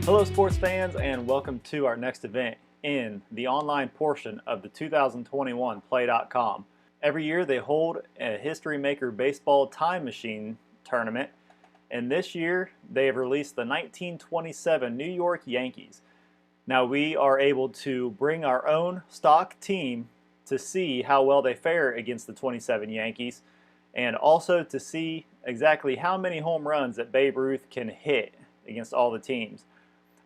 Hello sports fans, and welcome to our next event in the online portion of the 2021 Plaay-Dot-Con. Every year they hold a History Maker Baseball Time Machine tournament, and this year they have released the 1927 New York Yankees. Now we are able to bring our own stock team to see how well they fare against the 27 Yankees, and also to see exactly how many home runs that Babe Ruth can hit against all the teams.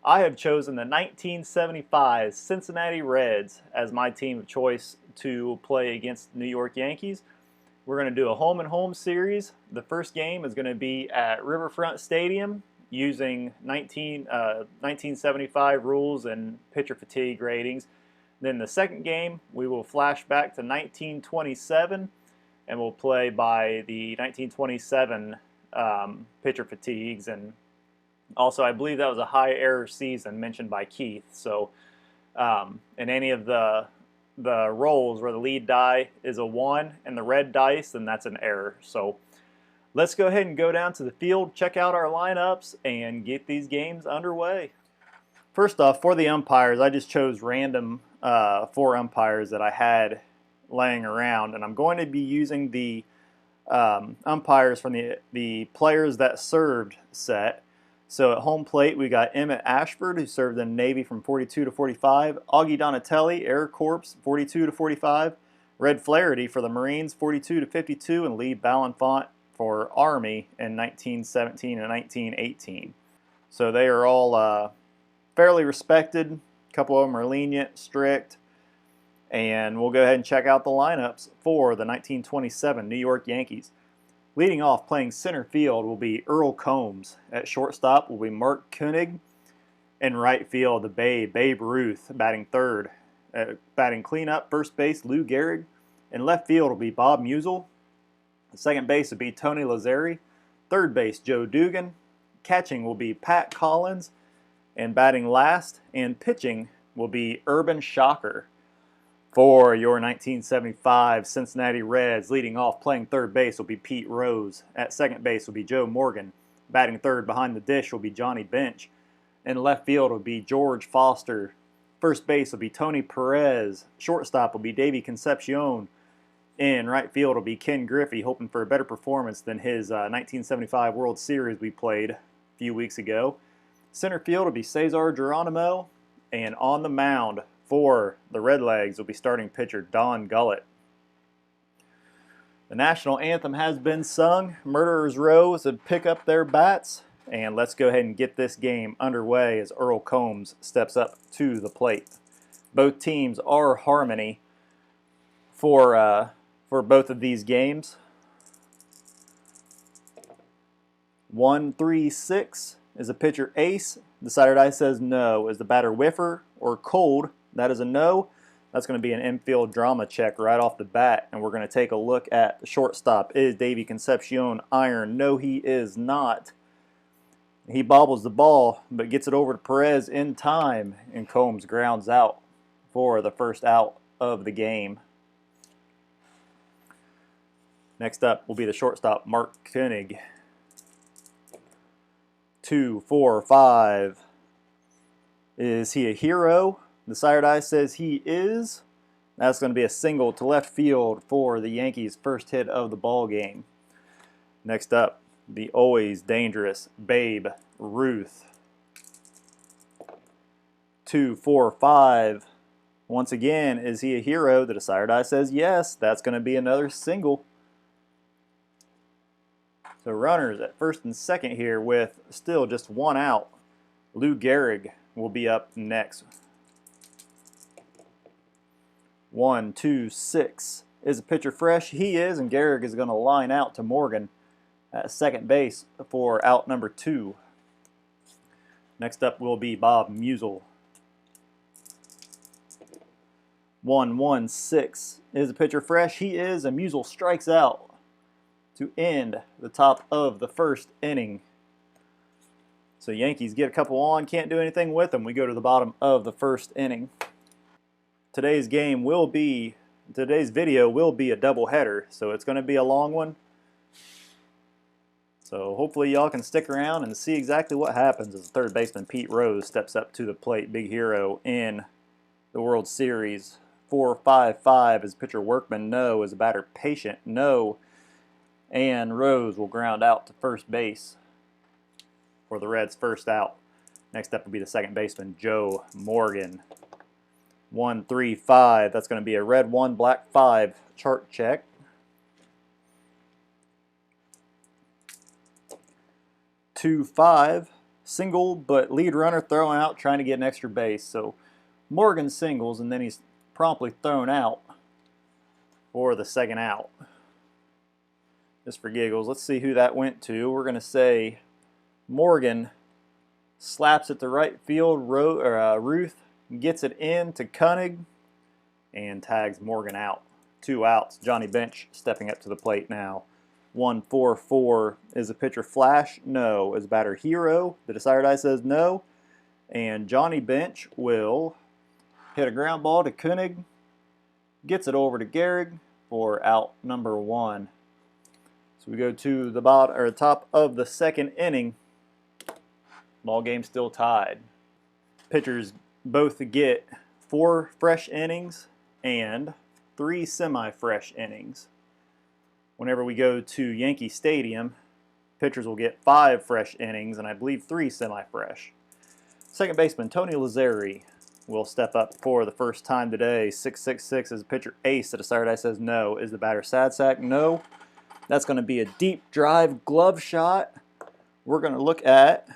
I have chosen the 1975 Cincinnati Reds as my team of choice to play against New York Yankees. We're going to do a home and home series. The first game is going to be at Riverfront Stadium using 1975 rules and pitcher fatigue ratings. Then the second game we will flash back to 1927 and we'll play by the 1927 pitcher fatigues, and also I believe that was a high error season mentioned by Keith. So in any of the rolls where the lead die is a 1 and the red dice, then that's an error. So let's go ahead and go down to the field, check out our lineups, and get these games underway. First off, for the umpires, I just chose random 4 umpires that I had laying around, and I'm going to be using the umpires from the Players That Served set. So at home plate, we got Emmett Ashford, who served in the Navy from 42 to 45, Augie Donatelli, Air Corps, 42 to 45, Red Flaherty for the Marines, 42 to 52, and Lee Ballanfont for Army in 1917 and 1918. So they are all fairly respected. A couple of them are lenient, strict. And we'll go ahead and check out the lineups for the 1927 New York Yankees. Leading off, playing center field, will be Earl Combs. At shortstop will be Mark Koenig. In right field, the Babe Ruth, batting third. Batting cleanup, first base, Lou Gehrig. In left field will be Bob Musial. Second base will be Tony Lazzeri. Third base, Joe Dugan. Catching will be Pat Collins. And batting last and pitching will be Urban Shocker. For your 1975 Cincinnati Reds, leading off, playing third base will be Pete Rose. At second base will be Joe Morgan. Batting third behind the dish will be Johnny Bench. In left field will be George Foster. First base will be Tony Perez. Shortstop will be Davey Concepcion. In right field will be Ken Griffey, hoping for a better performance than his 1975 World Series we played a few weeks ago. Center field will be Cesar Geronimo. And on the mound for the Redlegs will be starting pitcher Don Gullett. The national anthem has been sung. Murderers Row to pick up their bats. And let's go ahead and get this game underway as Earl Combs steps up to the plate. Both teams are harmony for both of these games. 1-3-6 is the pitcher ace. The decider die says no. Is the batter whiffer or cold? That is a no. That's going to be an infield drama check right off the bat, and we're going to take a look at the shortstop. Is Davey Concepcion iron? No, he is not. He bobbles the ball, but gets it over to Perez in time, and Combs grounds out for the first out of the game. Next up will be the shortstop, Mark Koenig. 2, 4, 5. Is he a hero? The sire die says he is. That's going to be a single to left field for the Yankees' first hit of the ball game. Next up, the always dangerous Babe Ruth. 2, 4, 5. Once again, is he a hero? The sire die says yes. That's going to be another single. So runners at first and second here with still just one out. Lou Gehrig will be up next. 1, 2, 6. Is the pitcher fresh? He is, and Gehrig is going to line out to Morgan at second base for out number 2. Next up will be Bob Musial. 1, 1, 6. Is the pitcher fresh? He is, and Musial strikes out to end the top of the first inning. So Yankees get a couple on, can't do anything with them. We go to the bottom of the first inning. Today's video will be a doubleheader, so it's going to be a long one. So hopefully y'all can stick around and see exactly what happens as third baseman Pete Rose steps up to the plate. Big hero in the World Series. 4-5-5 as pitcher Workman, no. As a batter Patient, no. And Rose will ground out to first base for the Reds' first out. Next up will be the second baseman Joe Morgan. 1-3-5. That's going to be a red 1, black 5 chart check. 2-5. Single, but lead runner throwing out, trying to get an extra base. So Morgan singles, and then he's promptly thrown out for the second out. Just for giggles, let's see who that went to. We're going to say Morgan slaps it to right field. Ruth gets it in to Koenig and tags Morgan out. 2 outs. Johnny Bench stepping up to the plate now. 1-4-4. Is the pitcher Flash? No. Is batter Hero? The desired eye says no. And Johnny Bench will hit a ground ball to Koenig. Gets it over to Gehrig for out number 1. So we go to the top of the second inning. Ball game still tied. Pitchers both get 4 fresh innings and 3 semi-fresh innings. Whenever we go to Yankee Stadium, pitchers will get 5 fresh innings and I believe 3 semi-fresh. Second baseman Tony Lazzeri will step up for the first time today. 6-6-6 as pitcher Ace. The desired eye says no. Is the batter Sadsack? No. That's going to be a deep drive glove shot. We're going to look at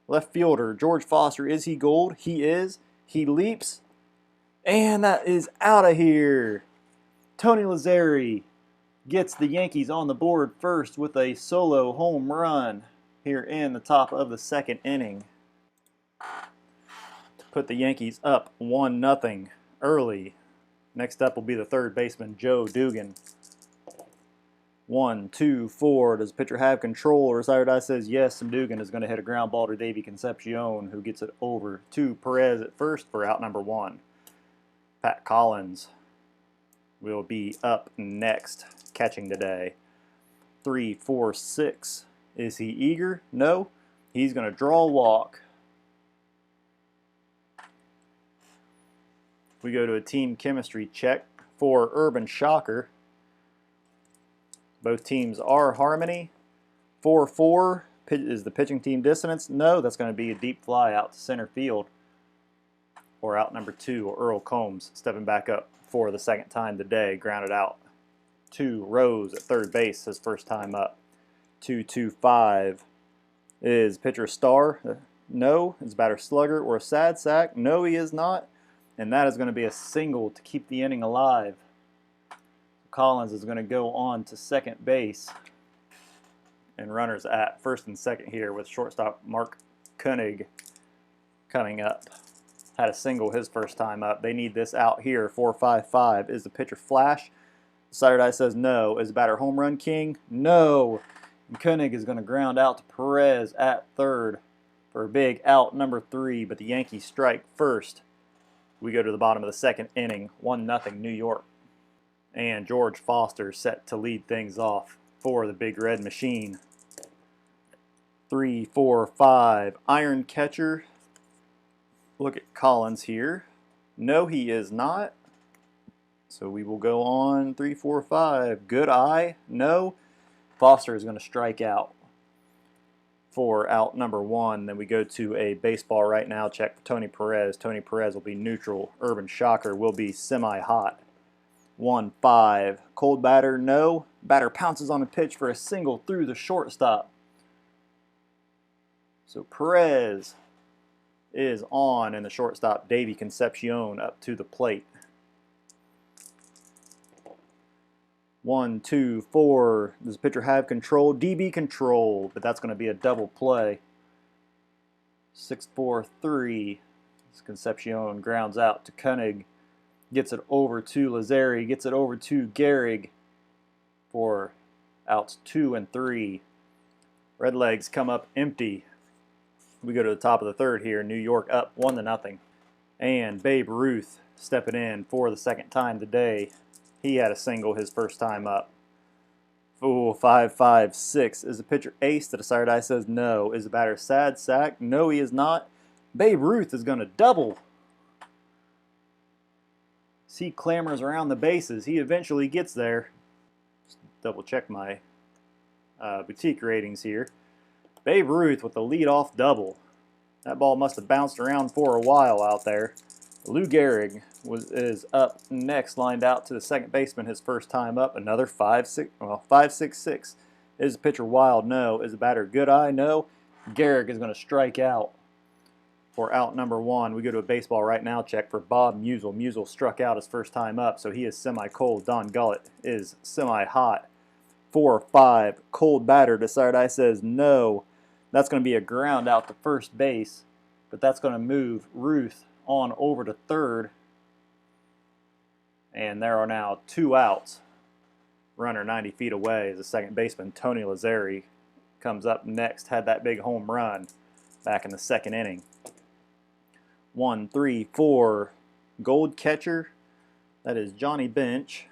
left fielder George Foster. Is he gold? He is. He leaps. And that is out of here. Tony Lazzeri gets the Yankees on the board first with a solo home run here in the top of the second inning to put the Yankees up 1-0 early. Next up will be the third baseman Joe Dugan. 1-2-4. Does the pitcher have control? Or desired eye says yes, and Dugan is going to hit a ground ball to Davey Concepcion, who gets it over to Perez at first for out number 1. Pat Collins will be up next, catching today. 3-4-6. Is he eager? No. He's going to draw a walk. We go to a team chemistry check for Urban Shocker. Both teams are harmony. 4-4. Is the pitching team dissonance? No. That's going to be a deep fly out to center field. Or out number 2, Earl Combs, stepping back up for the second time today, grounded out. 2, Rose at third base, his first time up. 2-2-5. Is pitcher Star? No. Is batter Slugger or Sadsack? No, he is not. And that is going to be a single to keep the inning alive. Collins is going to go on to second base. And runners at first and second here with shortstop Mark Koenig coming up. Had a single his first time up. They need this out here. 4-5-5. Is the pitcher Flash? Desired eye says no. Is the batter Home Run King? No. And Koenig is going to ground out to Perez at third for a big out number 3. But the Yankees strike first. We go to the bottom of the second inning. 1-0 New York. And George Foster set to lead things off for the Big Red Machine. 3-4-5. Iron catcher. Look at Collins here. No, he is not. So we will go on 3-4-5. Good eye. No. Foster is going to strike out for out number 1. Then we go to a baseball right now check for Tony Perez. Tony Perez will be neutral. Urban Shocker will be semi-hot. 1-5. Cold batter. No. Batter pounces on a pitch for a single through the shortstop. So Perez is on, and the shortstop Davey Concepcion up to the plate. 1-2-4. Does the pitcher have control? DB control, but that's going to be a double play. 6-4-3. Concepcion grounds out to Koenig. Gets it over to Lazzeri. Gets it over to Gehrig for outs 2 and 3. Redlegs come up empty. We go to the top of the third here. New York up 1-0. And Babe Ruth stepping in for the second time today. He had a single his first time up. Fool 556. Is the pitcher ace? The desired eye says no. Is the batter sad sack? No, he is not. Babe Ruth is going to double. He clambers around the bases. He eventually gets there. Just double check my boutique ratings here. Babe Ruth with the leadoff double. That ball must have bounced around for a while out there. Lou Gehrig is up next, lined out to the second baseman his first time up. Another 5-6-6. Is the pitcher wild? No. Is the batter good eye? No. Gehrig is going to strike out for out number 1. We go to a baseball right now check for Bob Musial. Musial struck out his first time up, so he is semi-cold. Don Gullett is semi-hot. 4-5. Cold batter. Desired eye says no. That's going to be a ground out to first base, but that's going to move Ruth on over to third. And there are now 2 outs. Runner 90 feet away as the second baseman, Tony Lazzeri, comes up next. Had that big home run back in the second inning. 1, 3, 4. Gold catcher. That is Johnny Bench.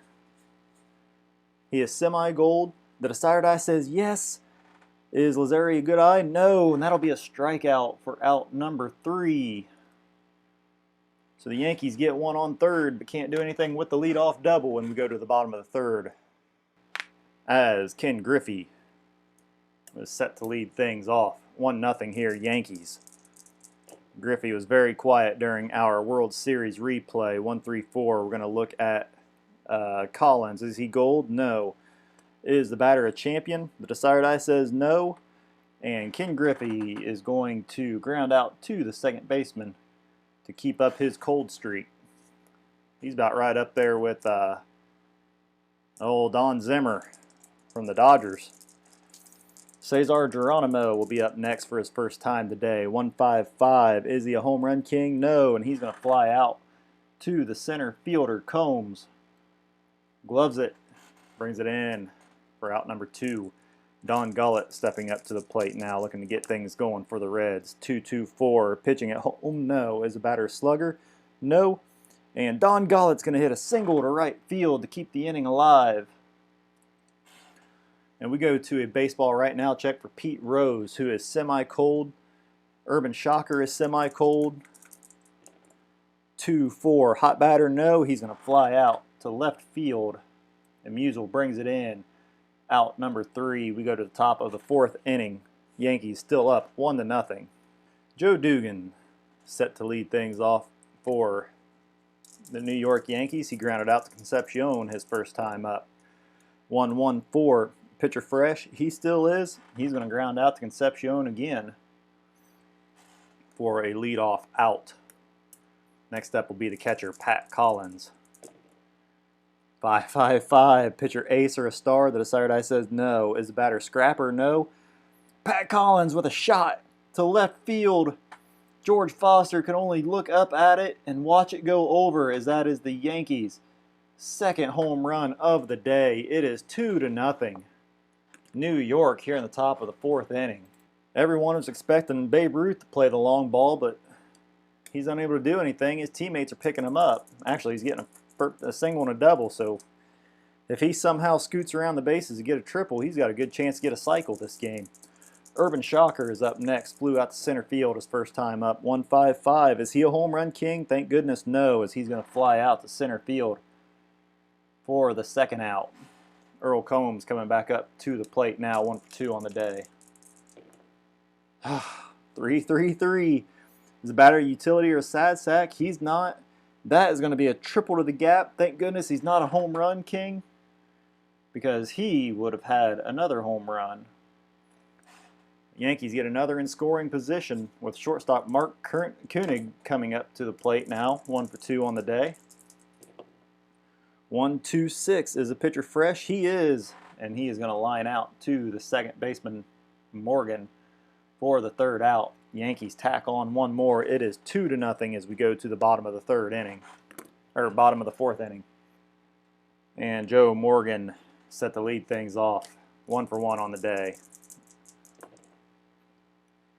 He is semi-gold. The desired eye says yes. Is Lazzeri a good eye? No, and that'll be a strikeout for out number 3. So the Yankees get one on third, but can't do anything with the leadoff double when we go to the bottom of the third. As Ken Griffey was set to lead things off. 1-0 here, Yankees. Griffey was very quiet during our World Series replay. 1-3-4. We're going to look at Collins. Is he gold? No. Is the batter a champion? The desired eye says no. And Ken Griffey is going to ground out to the second baseman to keep up his cold streak. He's about right up there with old Don Zimmer from the Dodgers. Cesar Geronimo will be up next for his first time today. 1-5-5. Is he a home run king? No, and he's going to fly out to the center fielder, Combs. Gloves it, brings it in for out number 2. Don Gullett stepping up to the plate now, looking to get things going for the Reds. 2-2-4, pitching at home. No. Is the batter a slugger? No. And Don Gullett's going to hit a single to right field to keep the inning alive. And we go to a baseball right now check for Pete Rose, who is semi-cold. Urban Shocker is semi-cold. 2-4, hot batter, no. He's going to fly out to left field. And Musial brings it in. Out number 3. We go to the top of the 4th inning. Yankees still up 1-0. Joe Dugan set to lead things off for the New York Yankees. He grounded out to Concepcion his first time up. 1-1-4. Pitcher fresh. He still is. He's going to ground out to Concepcion again for a leadoff out. Next up will be the catcher, Pat Collins. 5-5-5. Pitcher ace or a star? The desired eye says no. Is the batter scrapper? No. Pat Collins with a shot to left field. George Foster can only look up at it and watch it go over, as that is the Yankees' second home run of the day. It is 2-0. New York here in the top of the 4th inning. Everyone was expecting Babe Ruth to play the long ball, but he's unable to do anything. His teammates are picking him up. Actually, he's getting a single and a double, so if he somehow scoots around the bases to get a triple, he's got a good chance to get a cycle this game. Urban Shocker is up next. Flew out to center field his first time up. 1-5-5. Is he a home run king? Thank goodness no, as he's going to fly out to center field for the second out. Earl Combs coming back up to the plate now, 1-for-2 on the day. 3-3-3. Is the batter a utility or a sad sack? He's not. That is going to be a triple to the gap. Thank goodness he's not a home run king, because he would have had another home run. Yankees get another in scoring position with shortstop Mark Koenig coming up to the plate now, 1-for-2 on the day. 1-2-6. Is the pitcher fresh? He is, and he is going to line out to the second baseman Morgan for the third out. Yankees tack on one more. It is 2-0 as we go to the bottom of the 3rd inning, or bottom of the 4th inning. And Joe Morgan set to lead things off, 1-for-1 on the day.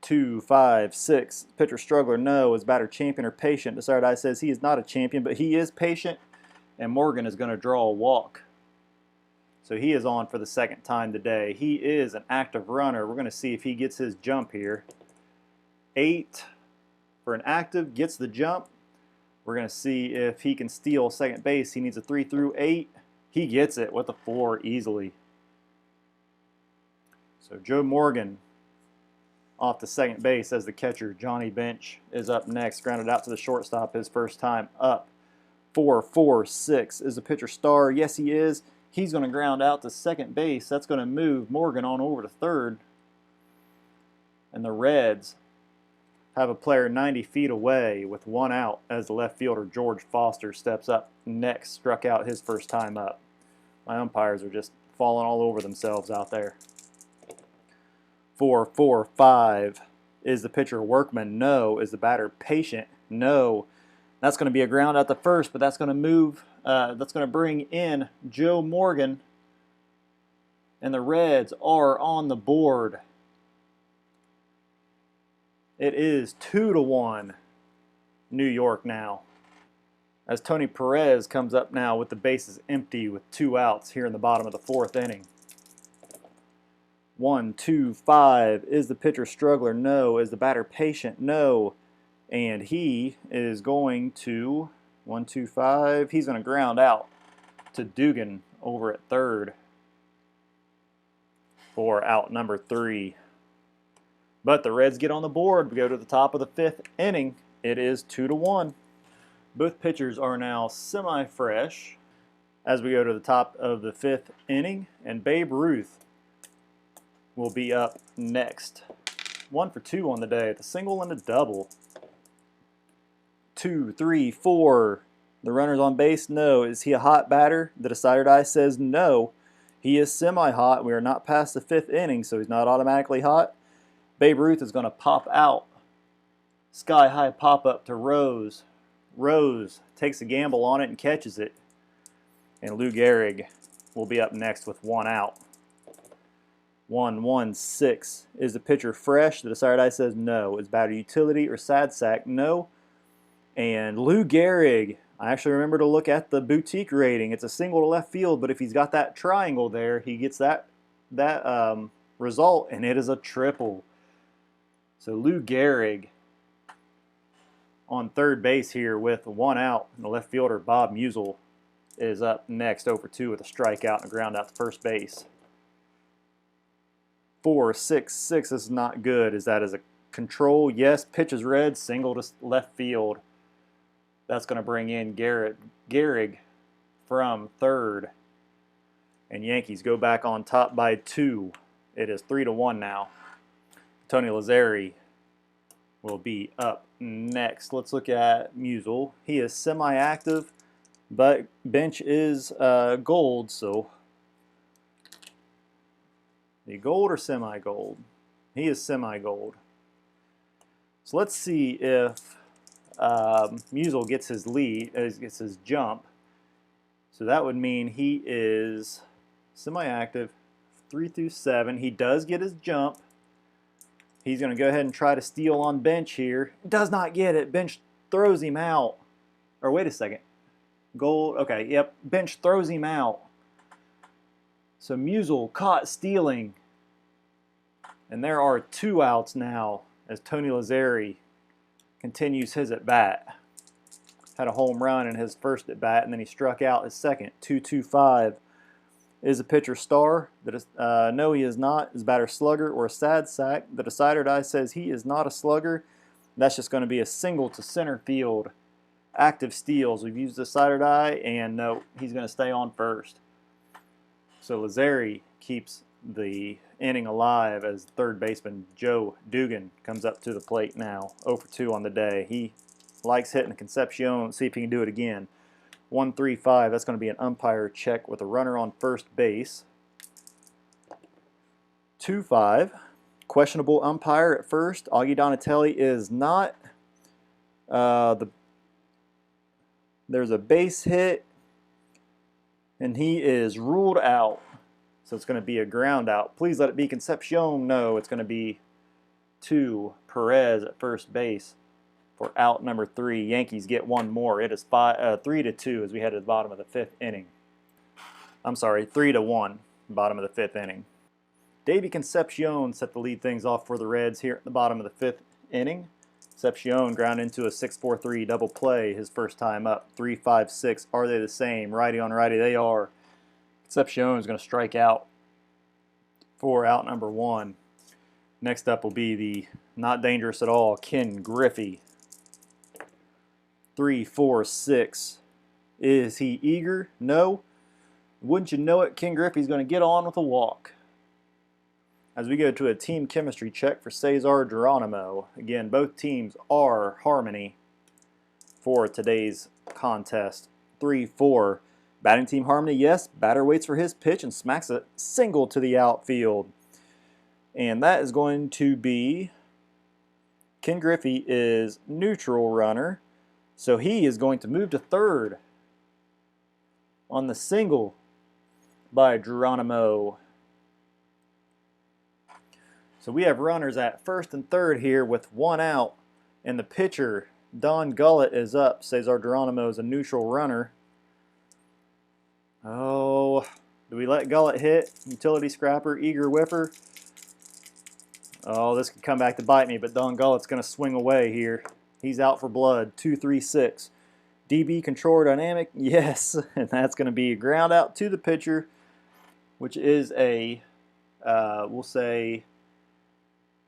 2-5-6. Pitcher struggler, no. Is batter champion or patient? Desired eye says he is not a champion, but he is patient, and Morgan is going to draw a walk. So he is on for the second time today. He is an active runner. We're going to see if he gets his jump here. 8 for an active, gets the jump. We're going to see if he can steal second base. He needs a 3 through 8. He gets it with a 4 easily. So Joe Morgan off to second base as the catcher. Johnny Bench is up next. Grounded out to the shortstop his first time up. 4-4-6. Is the pitcher star? Yes, he is. He's going to ground out to second base. That's going to move Morgan on over to third. And the Reds have a player 90 feet away with 1 out as the left fielder George Foster steps up next. Struck out his first time up. My umpires are just falling all over themselves out there. 4-4-5. Is the pitcher Workman? No. Is the batter Patient? No. That's going to be a ground out to first, but that's going to move. That's going to bring in Joe Morgan, and the Reds are on the board. It is 2-1 New York now, as Tony Perez comes up now with the bases empty with 2 outs here in the bottom of the 4th inning. 1-2-5. Is the pitcher Struggler? No. Is the batter Patient? No. And he is going to 1-2-5. He's going to ground out to Dugan over at third for out number 3. But the Reds get on the board. We go to the top of the 5th inning. It is 2-1. Both pitchers are now semi-fresh as we go to the top of the 5th inning. And Babe Ruth will be up next. 1 for 2 on the day. The single and a double. 2, 3, 4. The runner's on base? No. Is he a hot batter? The decider die says no. He is semi-hot. We are not past the 5th inning, so he's not automatically hot. Babe Ruth is going to pop out. Sky-high pop-up to Rose. Rose takes a gamble on it and catches it. And Lou Gehrig will be up next with 1 out. 1-1-6. Is the pitcher fresh? The decider die says no. Is batter utility or sad sack? No. And Lou Gehrig, I actually remember to look at the boutique rating. It's a single to left field, but if he's got that triangle there, he gets that result, and it is a triple. So Lou Gehrig on third base here with 1 out. And the left fielder, Bob Musial, is up next, 0 for 2 with a strikeout and a ground out to first base. 4-6-6. This is not good. Is that as a control? Yes. Pitch is red. Single to left field. That's going to bring in Gehrig from third. And Yankees go back on top by 2. It is 3-1 now. Tony Lazzeri will be up next. Let's look at Musial. He is semi-active, but bench is gold, so the gold or semi-gold? He is semi-gold. So let's see if Musial gets his lead, gets his jump. So that would mean he is semi-active, 3 through 7. He does get his jump. He's going to go ahead and try to steal on bench here. Does not get it. Bench throws him out. Or wait a second. Gold. Okay, yep. Bench throws him out. So Musial caught stealing. And there are 2 outs now as Tony Lazzeri continues his at-bat. Had a home run in his first at-bat, and then he struck out his second. 2-2-5. Is the pitcher star? No, he is not. Is batter slugger or a sad sack? The decider die says he is not a slugger. That's just going to be a single to center field. Active steals. We've used the decider die, and no, he's going to stay on first. So Lazzeri keeps the inning alive as third baseman Joe Dugan comes up to the plate now. 0 for 2 on the day. He likes hitting the Concepcion. Let's see if he can do it again. 1-3-5. That's going to be an umpire check with a runner on first base. 2-5. Questionable umpire at first. Augie Donatelli is not. There's a base hit, and he is ruled out. So it's going to be a ground out. Please let it be Concepcion. No, it's going to be 2. Perez at first base for out number 3. Yankees get 1 more. It is 3-2 as we head to the bottom of the 5th inning. I'm sorry, 3-1, bottom of the 5th inning. Davey Concepcion set to lead things off for the Reds here at the bottom of the 5th inning. Concepcion ground into a 6-4-3 double play his first time up. 3-5-6. Are they the same? Righty on righty, they are. Concepcion is going to strike out for out number 1. Next up will be the not dangerous at all, Ken Griffey. 3-4-6. Is he eager? No. Wouldn't you know it, Ken Griffey's going to get on with a walk. As we go to a team chemistry check for Cesar Geronimo. Again, both teams are harmony for today's contest. 3-4. Batting team harmony, yes. Batter waits for his pitch and smacks a single to the outfield. And that is going to be, Ken Griffey is neutral runner. So he is going to move to third on the single by Geronimo. So we have runners at first and third here with 1 out. And the pitcher, Don Gullett, is up. Cesar Geronimo is a neutral runner. Oh, do we let Gullett hit? Utility scrapper, eager whiffer. Oh, this could come back to bite me, but Don Gullett's going to swing away here. He's out for blood. 2-3-6. DB control dynamic, yes. And that's going to be a ground out to the pitcher, which is a, we'll say,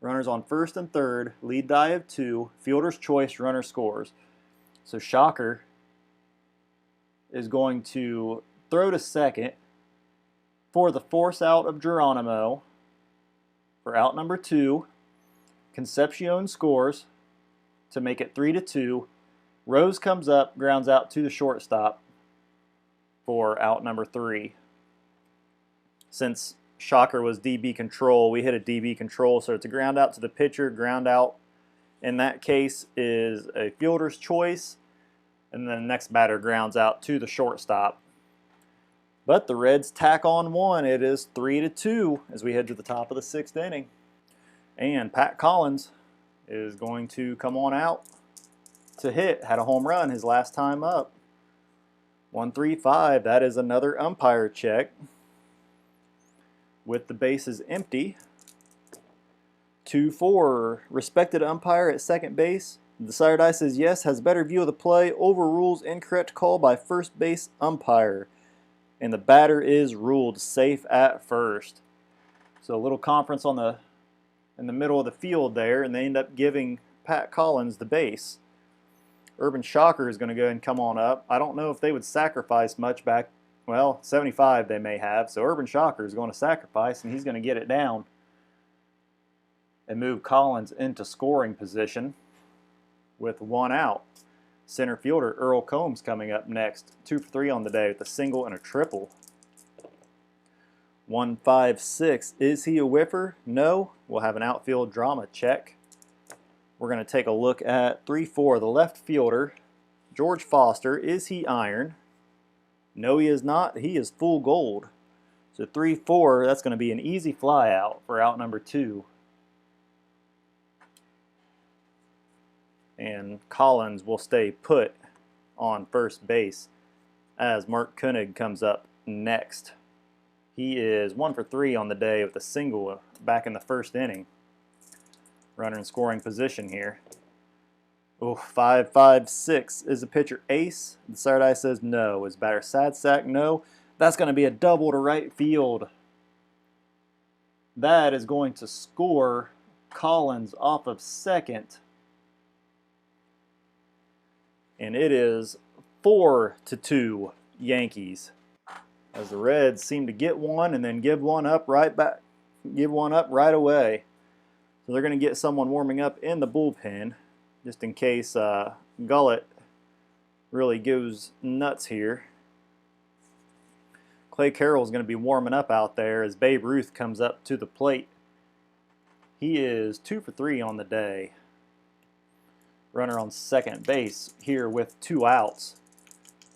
runners on first and third, lead die of 2, fielder's choice, runner scores. So Shocker is going to throw to second for the force out of Geronimo for out number 2. Concepcion scores to make it 3-2. Rose comes up, grounds out to the shortstop for out number 3. Since Shocker was DB control, we hit a DB control, so it's a ground out to the pitcher. Ground out in that case is a fielder's choice, and then the next batter grounds out to the shortstop. But the Reds tack on 1. It is 3-2 as we head to the top of the 6th inning. And Pat Collins is going to come on out to hit. Had a home run his last time up. 1-3-5. That is another umpire check with the bases empty. 2-4. Respected umpire at second base. The sire die says yes, has better view of the play, overrules incorrect call by first base umpire. And the batter is ruled safe at first. So a little conference in the middle of the field there, and they end up giving Pat Collins the base. Urban Shocker is going to go ahead and come on up. I don't know if they would sacrifice much back. Well, 75 they may have. So Urban Shocker is going to sacrifice, and he's going to get it down and move Collins into scoring position with 1 out. Center fielder Earl Combs coming up next. 2 for 3 on the day with a single and a triple. 1-5-6. Is he a whiffer? No. We'll have an outfield drama check. We're going to take a look at 3-4. The left fielder, George Foster. Is he iron? No, he is not. He is full gold. So 3-4, that's going to be an easy fly out for out number 2. And Collins will stay put on first base as Mark Koenig comes up next. He is 1 for 3 on the day with a single back in the first inning. Runner in scoring position here. Oh, 5-5-6. Is the pitcher ace? The sire die says no. Is batter sad sack? No. That's going to be a double to right field. That is going to score Collins off of second. And it is 4-2 Yankees. As the Reds seem to get one and then give one up right back, give one up right away. So they're going to get someone warming up in the bullpen, just in case Gullett really goes nuts here. Clay Carroll is going to be warming up out there as Babe Ruth comes up to the plate. He is 2 for 3 on the day. Runner on second base here with 2 outs.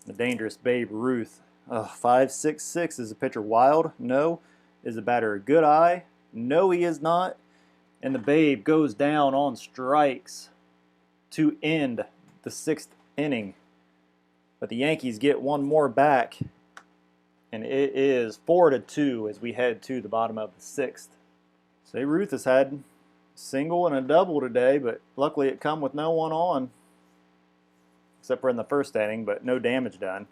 The dangerous Babe Ruth. 5-6-6. Is the pitcher wild? No. Is the batter a good eye? No, he is not. And the Babe goes down on strikes to end the 6th inning. But the Yankees get one more back and it is 4-2 as we head to the bottom of the 6th. Say Ruth has had a single and a double today, but luckily it come with no one on, except for in the first inning, but no damage done.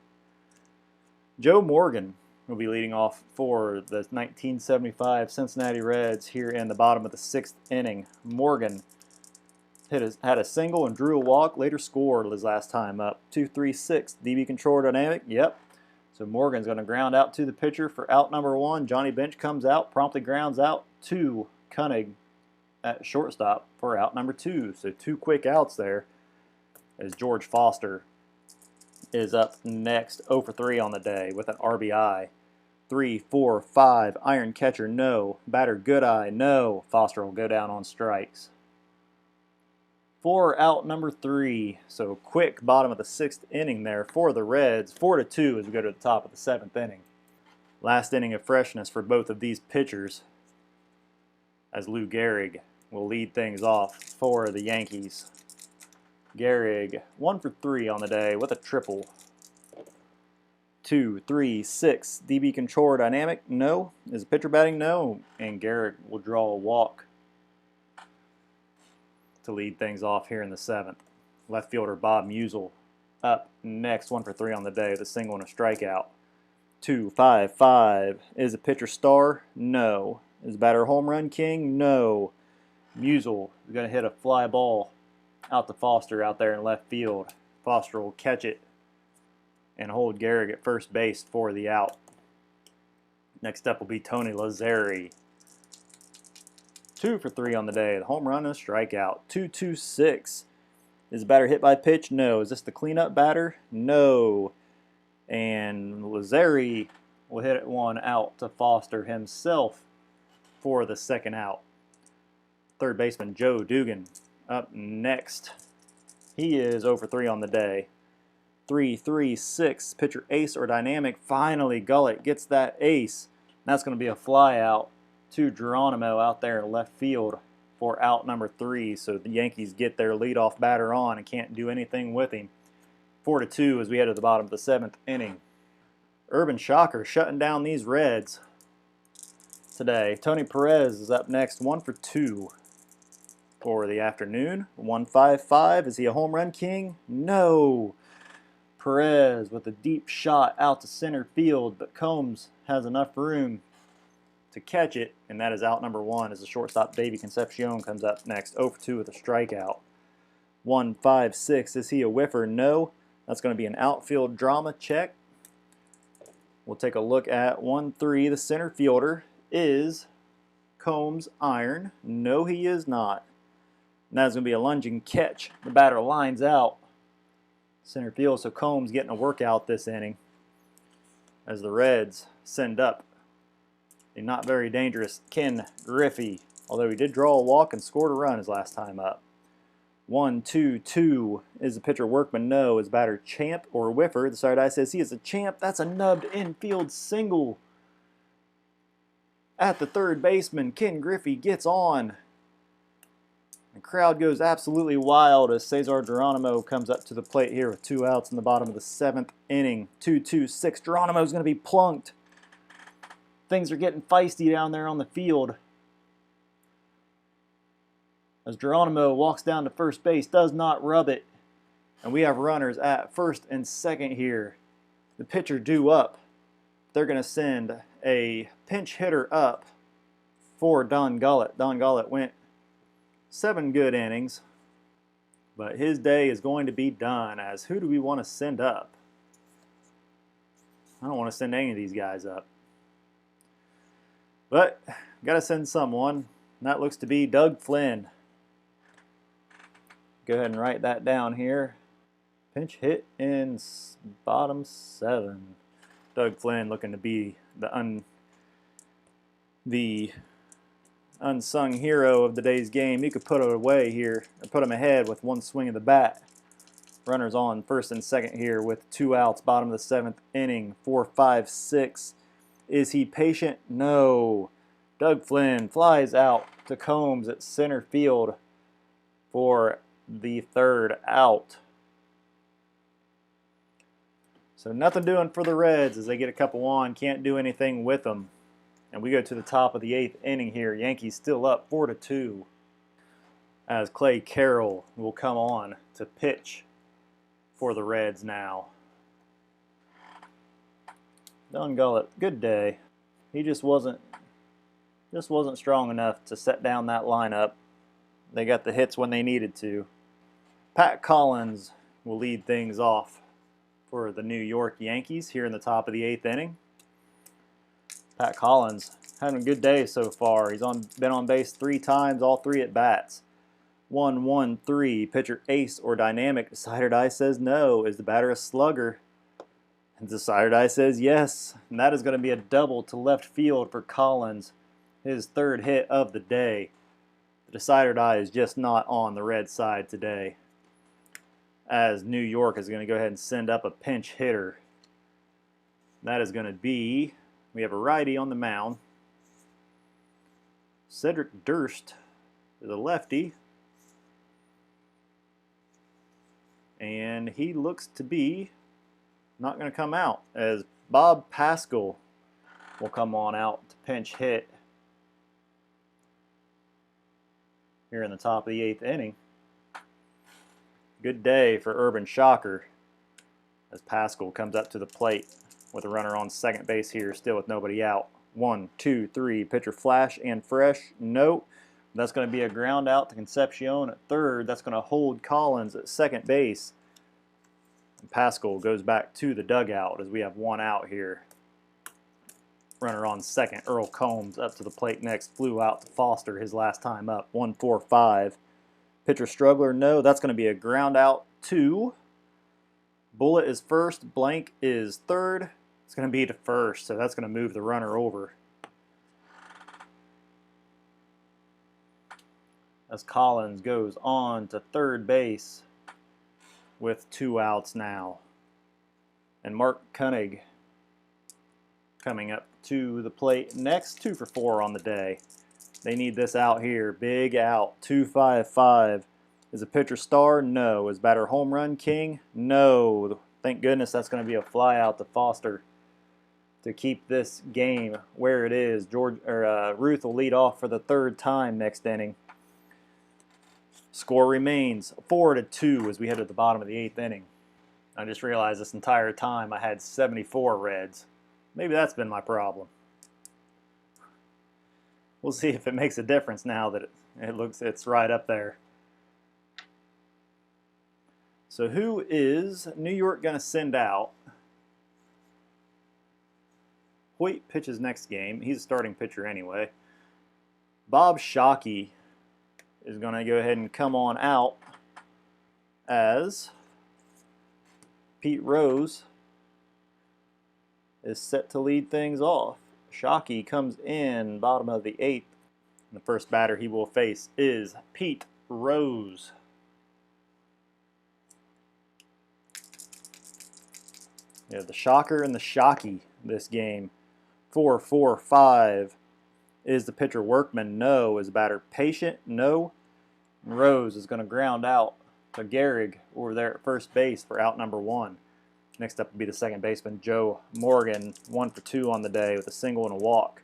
Joe Morgan will be leading off for the 1975 Cincinnati Reds here in the bottom of the 6th inning. Morgan had a single and drew a walk, later scored his last time up. 2-3-6, DB control dynamic, yep. So Morgan's going to ground out to the pitcher for out number 1. Johnny Bench comes out, promptly grounds out to Koenig at shortstop for out number 2. So 2 quick outs there as George Foster is up next, 0 for 3 on the day with an RBI. 3, 4, 5, iron catcher, no. Batter, good eye, no. Foster will go down on strikes. 4 out number 3. So quick bottom of the 6th inning there for the Reds. 4-2 as we go to the top of the 7th inning. Last inning of freshness for both of these pitchers as Lou Gehrig will lead things off for the Yankees. Gehrig 1 for 3 on the day with a triple. 2, 3, 6. DB control dynamic, no. Is the pitcher batting? No. And Gehrig will draw a walk to lead things off here in the 7th. Left fielder Bob Musial up next, 1 for 3 on the day with a single and a strikeout. 2, 5, 5. Is the pitcher star? No. Is the batter home run king? No. Musial is going to hit a fly ball out to Foster out there in left field. Foster will catch it and hold Gehrig at first base for the out. Next up will be Tony Lazzeri. 2 for 3 on the day. The home run and a strikeout. 2-2-6. Is the batter hit by pitch? No. Is this the cleanup batter? No. And Lazzeri will hit it one out to Foster himself for the second out. Third baseman Joe Dugan up next. He is 0 for 3 on the day. 3-3-6. Pitcher ace or dynamic. Finally, Gullett gets that ace. That's going to be a fly out to Geronimo out there in left field for out number 3. So the Yankees get their leadoff batter on and can't do anything with him. 4-2 as we head to the bottom of the 7th inning. Urban Shocker shutting down these Reds today. Tony Perez is up next, 1 for 2 for the afternoon. 1-5-5. Is he a home run king? No. Perez with a deep shot out to center field, but Combs has enough room to catch it, and that is out number 1 as the shortstop Davey Concepcion comes up next, 0 for 2 with a strikeout. 1-5-6. Is he a whiffer? No. That's going to be an outfield drama check. We'll take a look at 1-3. The center fielder is Combs iron. No, he is not. And that's going to be a lunging catch. The batter lines out center field, so Combs getting a workout this inning as the Reds send up a not very dangerous Ken Griffey, although he did draw a walk and scored a run his last time up. 1-2-2. Is the pitcher workman? No. Is batter champ or whiffer? The side eye says he is a champ. That's a nubbed infield single at the third baseman. Ken Griffey gets on. The crowd goes absolutely wild as Cesar Geronimo comes up to the plate here with 2 outs in the bottom of the 7th inning. 2-2-6. Geronimo's going to be plunked. Things are getting feisty down there on the field as Geronimo walks down to first base, does not rub it. And we have runners at first and second here. The pitcher due up. They're going to send a pinch hitter up for Don Gullett. Don Gullett went 7 good innings, but his day is going to be done as who do we want to send up? I don't want to send any of these guys up. But got to send someone, and that looks to be Doug Flynn. Go ahead and write that down here. Pinch hit in bottom 7. Doug Flynn looking to be the unsung hero of the day's game. You could put it away here, or put him ahead with 1 swing of the bat. Runners on first and second here with 2 outs, bottom of the 7th inning. 4-5-6. Is he patient? No. Doug Flynn flies out to Combs at center field for the 3rd out. So nothing doing for the Reds as they get a couple on. Can't do anything with them. And we go to the top of the 8th inning here. Yankees still up 4-2. As Clay Carroll will come on to pitch for the Reds now. Don Gullett, good day. He just wasn't strong enough to set down that lineup. They got the hits when they needed to. Pat Collins will lead things off for the New York Yankees here in the top of the 8th inning. Pat Collins having a good day so far. He's been on base 3 times, all 3 at bats. 1-1-3. Pitcher ace or dynamic. Decider die says no. Is the batter a slugger? And Decider die says yes. And that is going to be a double to left field for Collins. His 3rd hit of the day. The Decider die is just not on the Red side today, as New York is going to go ahead and send up a pinch hitter. That is going to be, we have a righty on the mound. Cedric Durst is a lefty. And he looks to be not going to come out, as Bob Pascal will come on out to pinch hit here in the top of the 8th inning. Good day for Urban Shocker as Pascal comes up to the plate with a runner on second base here, still with nobody out. 1, 2, 3. Pitcher flash and fresh. Nope. That's going to be a ground out to Concepcion at third. That's going to hold Collins at second base. And Pascal goes back to the dugout as we have 1 out here. Runner on second. Earl Combs up to the plate next. Flew out to Foster his last time up. 1-4-5. Pitcher struggler. No, that's going to be a ground out 2. Bullet is first. Blank is third. It's going to be to first, so that's going to move the runner over. As Collins goes on to third base with 2 outs now. And Mark Koenig coming up to the plate next. 2 for 4 on the day. They need this out here. Big out. 2-5-5. Is a pitcher star? No. Is batter home run king? No. Thank goodness that's going to be a fly out to Foster to keep this game where it is. Ruth will lead off for the 3rd time next inning. Score remains 4-2 as we head to the bottom of the 8th inning. I just realized this entire time I had 74 Reds. Maybe that's been my problem. We'll see if it makes a difference now that it's right up there. So who is New York going to send out? Hoyt pitches next game. He's a starting pitcher anyway. Bob Shockey is going to go ahead and come on out as Pete Rose is set to lead things off. Shockey comes in bottom of the 8th. The first batter he will face is Pete Rose. Yeah, the shocker and the shocky this game. 4-4-5. Is the pitcher Workman? No. Is the batter Patient? No. And Rose is going to ground out to Gehrig over there at first base for out number 1. Next up will be the second baseman, Joe Morgan. 1 for 2 on the day with a single and a walk.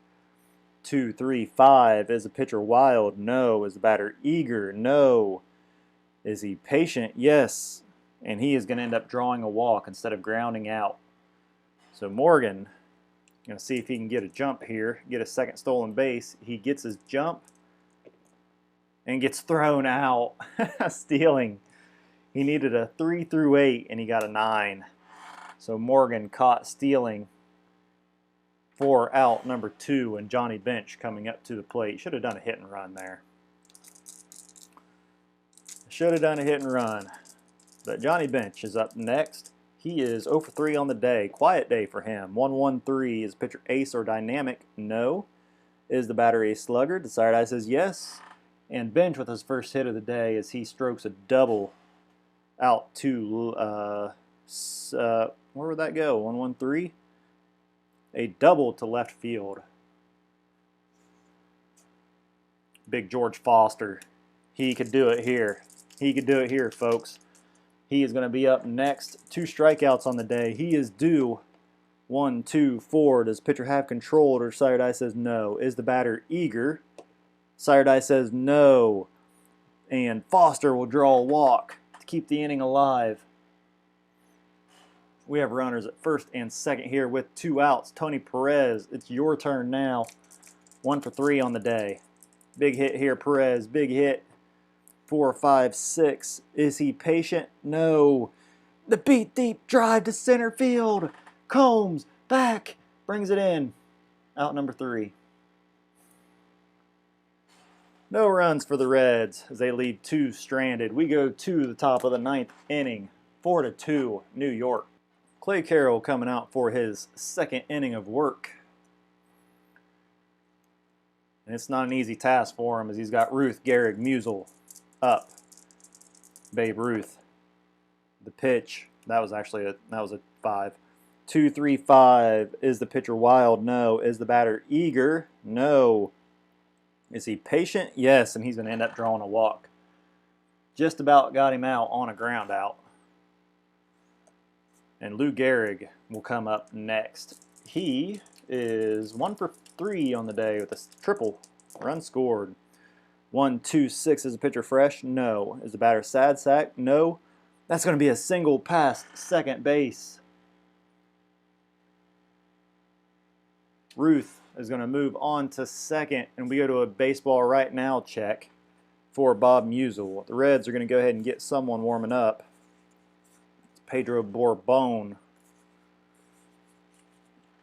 2-3-5. Is the pitcher Wild? No. Is the batter Eager? No. Is he Patient? Yes. And he is going to end up drawing a walk instead of grounding out. So Morgan going to see if he can get a jump here, get a second stolen base. He gets his jump and gets thrown out. Stealing. He needed a 3 through 8 and he got a 9. So Morgan caught stealing for out number 2, and Johnny Bench coming up to the plate. Should have done a hit and run there. Should have done a hit and run. But Johnny Bench is up next. He is 0 for 3 on the day. Quiet day for him. 1-1-3. Is pitcher ace or dynamic? No. Is the batter a slugger? Decider die says yes. And Bench with his first hit of the day as he strokes a double out to, where would that go? 1-1-3? A double to left field. Big George Foster. He could do it here. He could do it here, folks. He is going to be up next. 2 strikeouts on the day. He is due 1, 2, 4. Does pitcher have control? Or Sire Die says no. Is the batter eager? Sire Die says no. And Foster will draw a walk to keep the inning alive. We have runners at first and second here with 2 outs. Tony Perez, it's your turn now. 1 for 3 on the day. Big hit here, Perez. Big hit. 4, 5, 6. Is he patient? No. The beat deep drive to center field. Combs back. Brings it in. Out number 3. No runs for the Reds as they leave 2 stranded. We go to the top of the 9th inning. 4-2, New York. Clay Carroll coming out for his 2nd inning of work. And it's not an easy task for him as he's got Ruth, Gehrig, Musial up. Babe Ruth. The pitch, that was a 5. 2, 3, 5. Is the pitcher wild? No. Is the batter eager? No. Is he patient? Yes, and he's going to end up drawing a walk. Just about got him out on a ground out. And Lou Gehrig will come up next. He is 1 for 3 on the day with a triple. Run scored. 1, 2, 6. Is the pitcher fresh? No. Is the batter sad sack? No. That's going to be a single past second base. Ruth is going to move on to second, and we go to a baseball right now check for Bob Musial. The Reds are going to go ahead and get someone warming up. Pedro Bourbon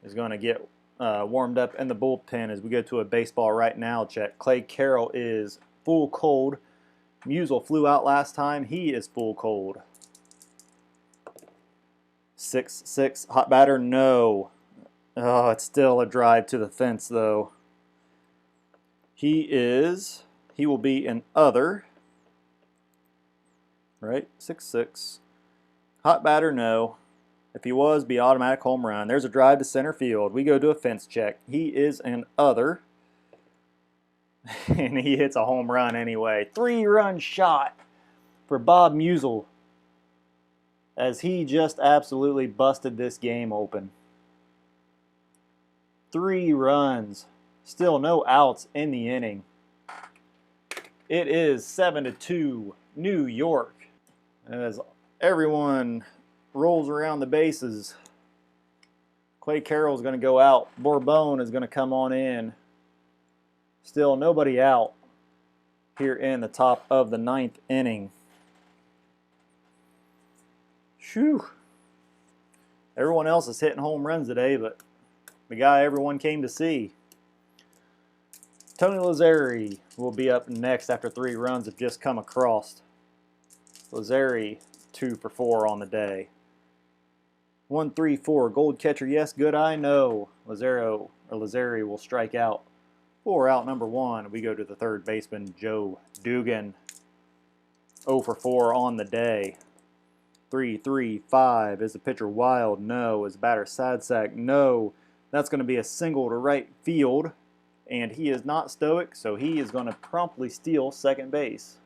is going to get warmed up in the bullpen as we go to a baseball right now check. Clay Carroll is full cold. Musial flew out last time. He is full cold. 6-6. Hot batter? No. Oh, it's still a drive to the fence, though. He will be an other. Right? 6-6. Hot batter? No. If he was, be automatic home run. There's a drive to center field. We go to a fence check. He is an other. And he hits a home run anyway. 3-run shot for Bob Musial as he just absolutely busted this game open. 3 runs. Still no outs in the inning. It is 7-2 New York. As everyone rolls around the bases, Clay Carroll is going to go out. Bourbon is going to come on in. Still nobody out here in the top of the 9th inning. Shoo. Everyone else is hitting home runs today, but the guy everyone came to see. Tony Lazzeri will be up next after 3 runs have just come across. Lazzeri 2 for 4 on the day. 1, 3, 4. Gold catcher, yes. Good eye, no. Lazzeri will strike out. 4 out number 1. We go to the third baseman, Joe Dugan. 0 for 4 on the day. 3, 3, 5. Is the pitcher wild? No. Is the batter sad sack? No. That's going to be a single to right field. And he is not stoic, so he is going to promptly steal second base.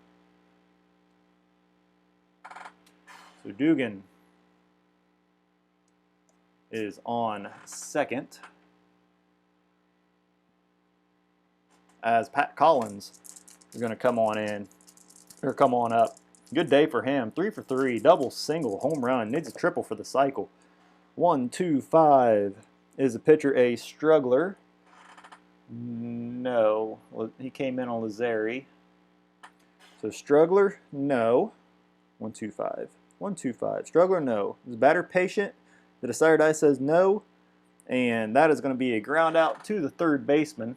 So Dugan is on second, as Pat Collins is going to come on in, or come on up. Good day for him. 3 for 3, double, single, home run. Needs a triple for the cycle. 1, 2, 5. Is the pitcher a struggler? No. He came in on Lazzeri. So struggler? No. 1, 2, 5. 1, 2, 5. Struggler? No. Is the batter patient? The decider die says no. And that is going to be a ground out to the third baseman.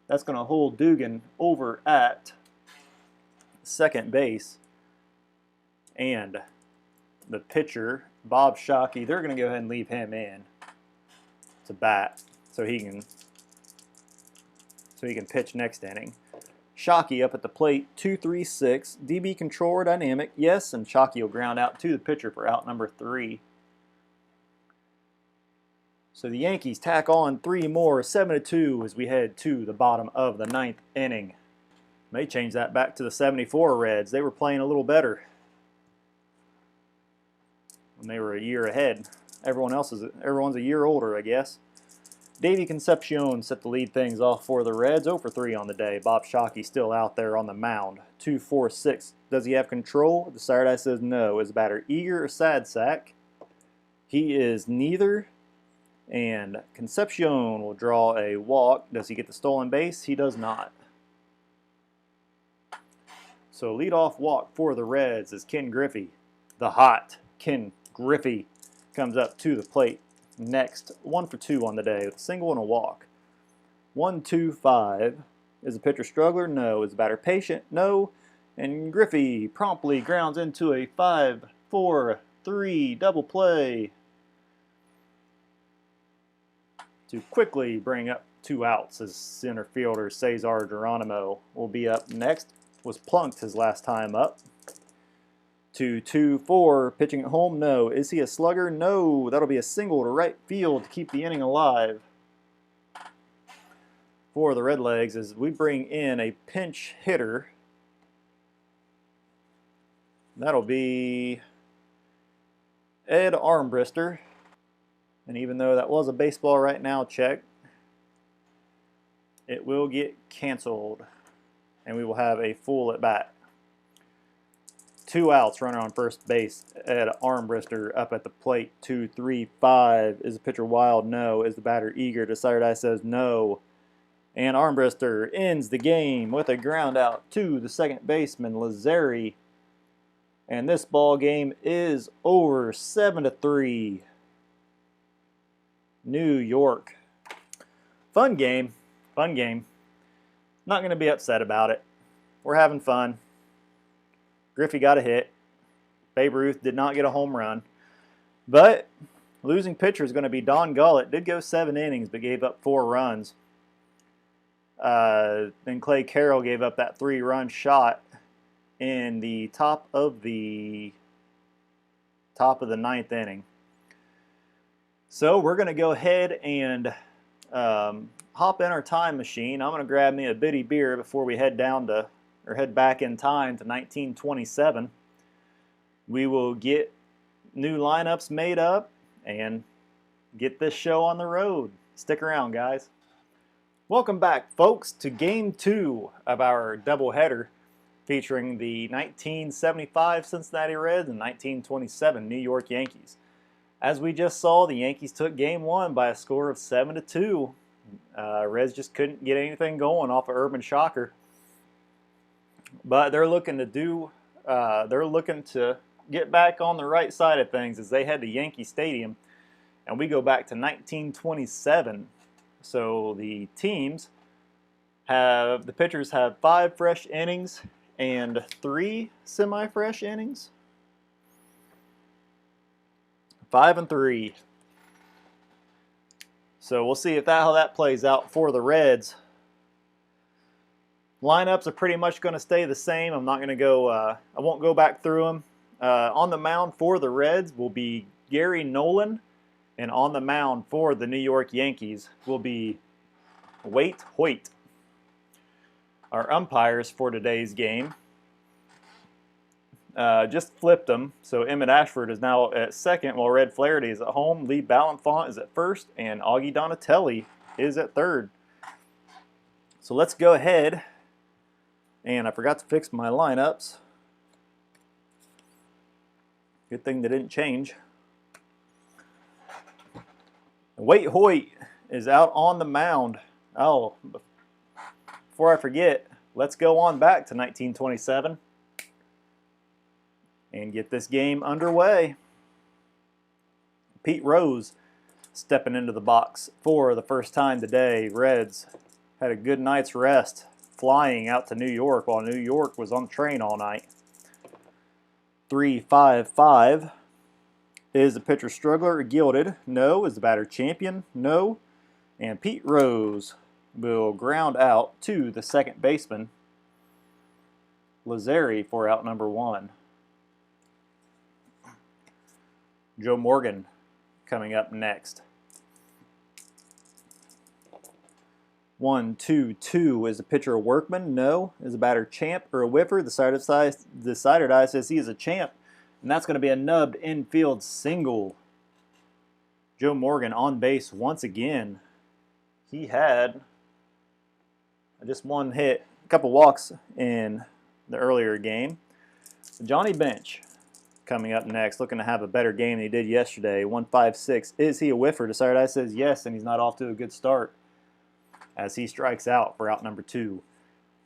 That's going to hold Dugan over at second base. And the pitcher, Bob Shockey, they're going to go ahead and leave him in to bat so he can pitch next inning. Shockey up at the plate, 2-3-6. DB control or dynamic, yes, and Shockey will ground out to the pitcher for out number 3. So the Yankees tack on 3 more, 7-2 as we head to the bottom of the 9th inning. May change that back to the 74 Reds. They were playing a little better. And they were a year ahead. Everyone's a year older, I guess. Davey Concepcion set to lead things off for the Reds. 0 for 3 on the day. Bob Shockey still out there on the mound. 2-4-6. Does he have control? The side eye says no. Is the batter eager or sad sack? He is neither. And Concepcion will draw a walk. Does he get the stolen base? He does not. So leadoff walk for the Reds is Ken Griffey. The hot Ken Griffey comes up to the plate. Next, 1 for 2 on the day with a single and a walk. 1-2-5. Is the pitcher struggler? No. Is the batter patient? No. And Griffey promptly grounds into a 5-4-3 double play to quickly bring up 2 outs as center fielder Cesar Geronimo will be up next. Was plunked his last time up. 2-2-4, pitching at home, no. Is he a slugger? No. That'll be a single to right field to keep the inning alive. For the Redlegs as we bring in a pinch hitter. That'll be Ed Armbrister. And even though that was a baseball right now check, it will get canceled. And we will have a full at bat. 2 outs, runner on first base. Ed Armbrister up at the plate. 2-3-5. Is the pitcher wild? No. Is the batter eager? Decided I says no. And Armbrister ends the game with a ground out to the second baseman, Lazzeri. And this ball game is over 7-3. New York. Fun game. Fun game. Not going to be upset about it. We're having fun. Griffey got a hit. Babe Ruth did not get a home run. But losing pitcher is going to be Don Gullett. Did go 7 innings but gave up 4 runs. Then Clay Carroll gave up that 3-run shot in the top of the 9th inning. So we're going to go ahead and hop in our time machine. I'm going to grab me a bitty beer before we head back in time to 1927. We will get new lineups made up and get this show on the road. Stick around, guys. Welcome back, folks, to Game 2 of our doubleheader featuring the 1975 Cincinnati Reds and 1927 New York Yankees. As we just saw, the Yankees took Game 1 by a score of 7-2. Reds just couldn't get anything going off of Urban Shocker. But they're looking to get back on the right side of things as they head to Yankee Stadium. And we go back to 1927. So the pitchers have 5 fresh innings and 3 semi-fresh innings. 5 and 3. So we'll see how that plays out for the Reds. Lineups are pretty much going to stay the same. I'm not going to go. I won't go back through them. On the mound for the Reds will be Gary Nolan, and on the mound for the New York Yankees will be Waite Hoyt. Our umpires for today's game just flipped them. So Emmett Ashford is now at second, while Red Flaherty is at home. Lee Ballanfont is at first, and Augie Donatelli is at third. So let's go ahead. And I forgot to fix my lineups. Good thing they didn't change. Waite Hoyt is out on the mound. Oh, before I forget, let's go on back to 1927 and get this game underway. Pete Rose stepping into the box for the first time today. Reds had a good night's rest flying out to New York while New York was on the train all night. 3-5-5. Is the pitcher struggler or gilded? No. Is the batter champion? No. And Pete Rose will ground out to the second baseman, Lazzeri, for out number 1. Joe Morgan coming up next. 1-2-2. Is the pitcher a workman? No. Is the batter champ or a whiffer? The decided eye says he is a champ. And that's going to be a nubbed infield single. Joe Morgan on base once again. He had just one hit, a couple walks in the earlier game. Johnny Bench coming up next, looking to have a better game than he did yesterday. 1-5-6. Is he a whiffer? Desired Eye says yes, and he's not off to a good start as he strikes out for out number 2.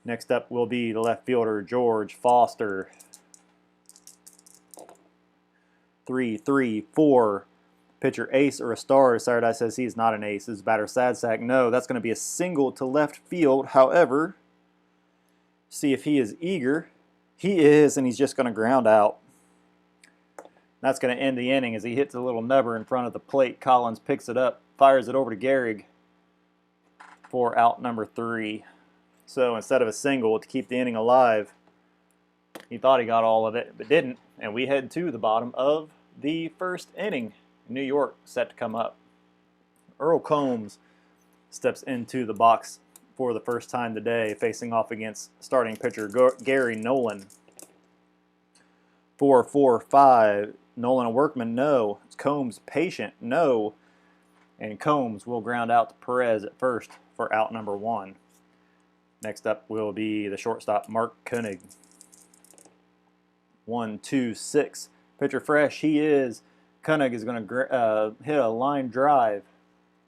Next up will be the left fielder, George Foster. 3-3-4. Pitcher ace or a star? Desired Eye says he is not an ace. His batter sad sack. No, that's going to be a single to left field. However, see if he is eager. He is, and he's just going to ground out. That's going to end the inning as he hits a little nubber in front of the plate. Collins picks it up, fires it over to Gehrig for out number 3. So instead of a single to keep the inning alive, he thought he got all of it, but didn't. And we head to the bottom of the first inning. New York set to come up. Earl Combs steps into the box for the first time today, facing off against starting pitcher Gary Nolan. 4-4-5. Nolan a workman? No. It's Combs patient? No. And Combs will ground out to Perez at first for out number 1. Next up will be the shortstop Mark Koenig. 1-2-6. Pitcher fresh. He is. Koenig is going to hit a line drive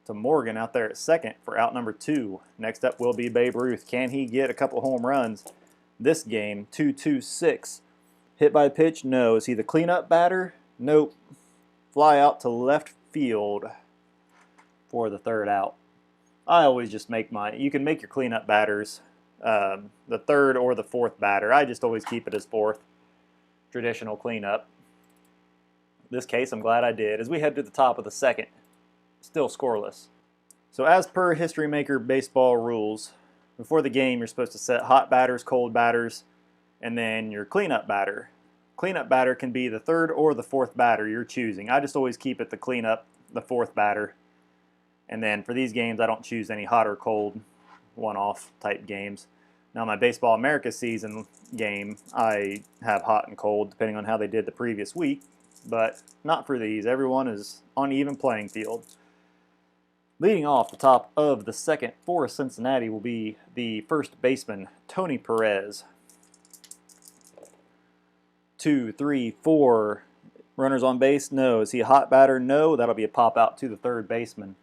to Morgan out there at second for out number 2. Next up will be Babe Ruth. Can he get a couple home runs this game? 2-2-6. Hit by pitch? No. Is he the cleanup batter? Nope. Fly out to left field for the third out. I always just make you can make your cleanup batters the third or the fourth batter. I just always keep it as fourth. Traditional cleanup. In this case, I'm glad I did. As we head to the top of the second, still scoreless. So as per History Maker baseball rules, before the game you're supposed to set hot batters, cold batters, and then your cleanup batter. Cleanup batter can be the third or the fourth batter you're choosing. I just always keep it the cleanup, the fourth batter. And then for these games, I don't choose any hot or cold one-off type games. Now my Baseball America season game, I have hot and cold depending on how they did the previous week. But not for these. Everyone is on even playing field. Leading off the top of the second for Cincinnati will be the first baseman, Tony Perez. 2-3-4. Runners on base? No. Is he a hot batter? No. That'll be a pop out to the third baseman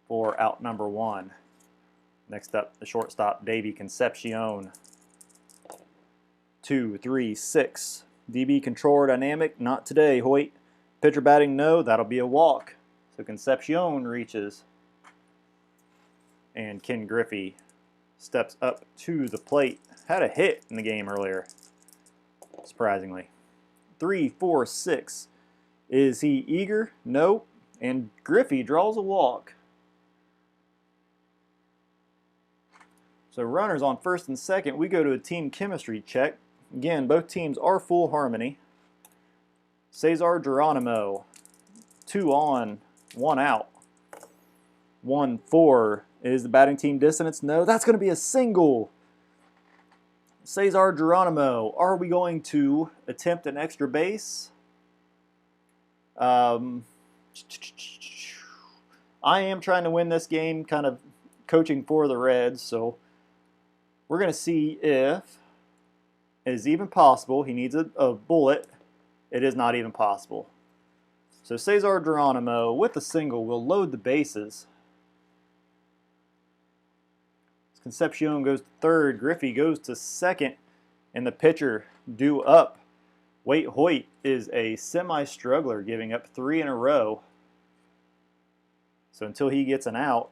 for out number 1. Next up, the shortstop, Davey Concepcion. 2-3-6. DB controller dynamic? Not today, Hoyt. Pitcher batting? No. That'll be a walk. So Concepcion reaches. And Ken Griffey steps up to the plate. Had a hit in the game earlier, surprisingly. 3-4-6. Is he eager? No. And Griffey draws a walk. So runners on first and second. We go to a team chemistry check. Again, both teams are full harmony. Cesar Geronimo, 2 on, 1 out. 1-4. Is the batting team dissonance? No, that's going to be a single. Cesar Geronimo. Are we going to attempt an extra base? I am trying to win this game, kind of coaching for the Reds, so we're going to see if it is even possible. He needs a bullet. It is not even possible. So Cesar Geronimo with the single will load the bases. Concepcion goes to third. Griffey goes to second. And the pitcher due up. Waite Hoyt is a semi-struggler, giving up 3 in a row. So until he gets an out,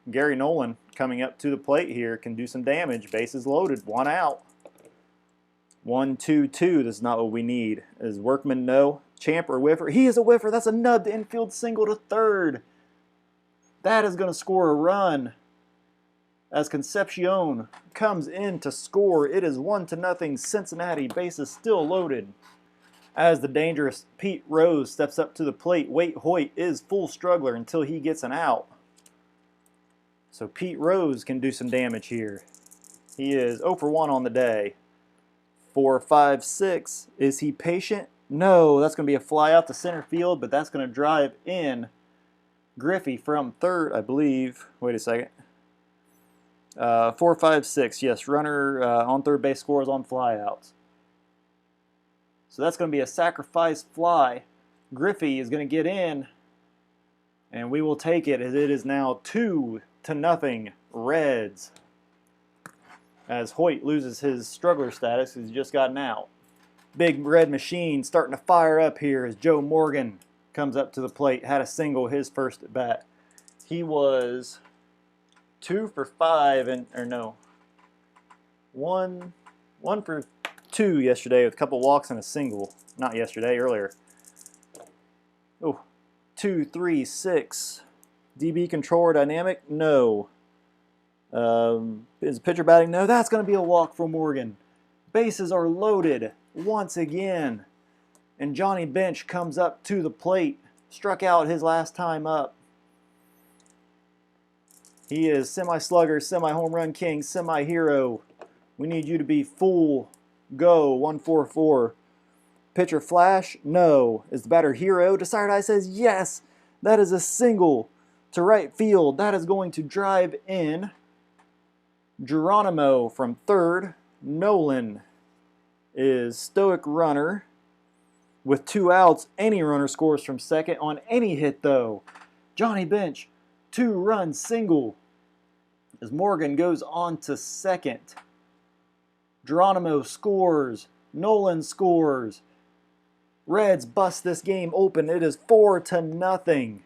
Gary Nolan coming up to the plate here can do some damage. Bases loaded. 1 out. 1-2-2. This is not what we need. Is Workman no? Champ or whiffer? He is a whiffer. That's a nubbed infield single to third. That is going to score a run. As Concepcion comes in to score, it is 1-0 Cincinnati. Bases still loaded. As the dangerous Pete Rose steps up to the plate, Waite Hoyt is full struggler until he gets an out. So Pete Rose can do some damage here. He is 0 for 1 on the day. 4-5-6. Is he patient? No, that's going to be a fly out to center field, but that's going to drive in Griffey from third, I believe. Wait a second. 4, 5, 6. Yes, runner on third base scores on flyouts. So that's going to be a sacrifice fly. Griffey is going to get in, and we will take it as it is now 2-0 Reds. As Hoyt loses his struggler status, he's just gotten out. Big red machine starting to fire up here as Joe Morgan comes up to the plate. Had a single his first at bat. He was 2 for 5 and one for 2 yesterday with a couple walks and a single. Not yesterday, earlier. Oh, 2, 3, 6. DB controller dynamic? No. Is pitcher batting? No. That's going to be a walk for Morgan. Bases are loaded once again. And Johnny Bench comes up to the plate. Struck out his last time up. He is semi-slugger, semi-home run king, semi-hero. We need you to be full go. 1-4-4. Pitcher flash? No. Is the batter hero? Desired Eye says yes. That is a single to right field. That is going to drive in Geronimo from third. Nolan is stoic runner. With 2 outs, any runner scores from second on any hit though. Johnny Bench, 2-run single as Morgan goes on to second. Geronimo scores. Nolan scores. Reds bust this game open. It is 4-0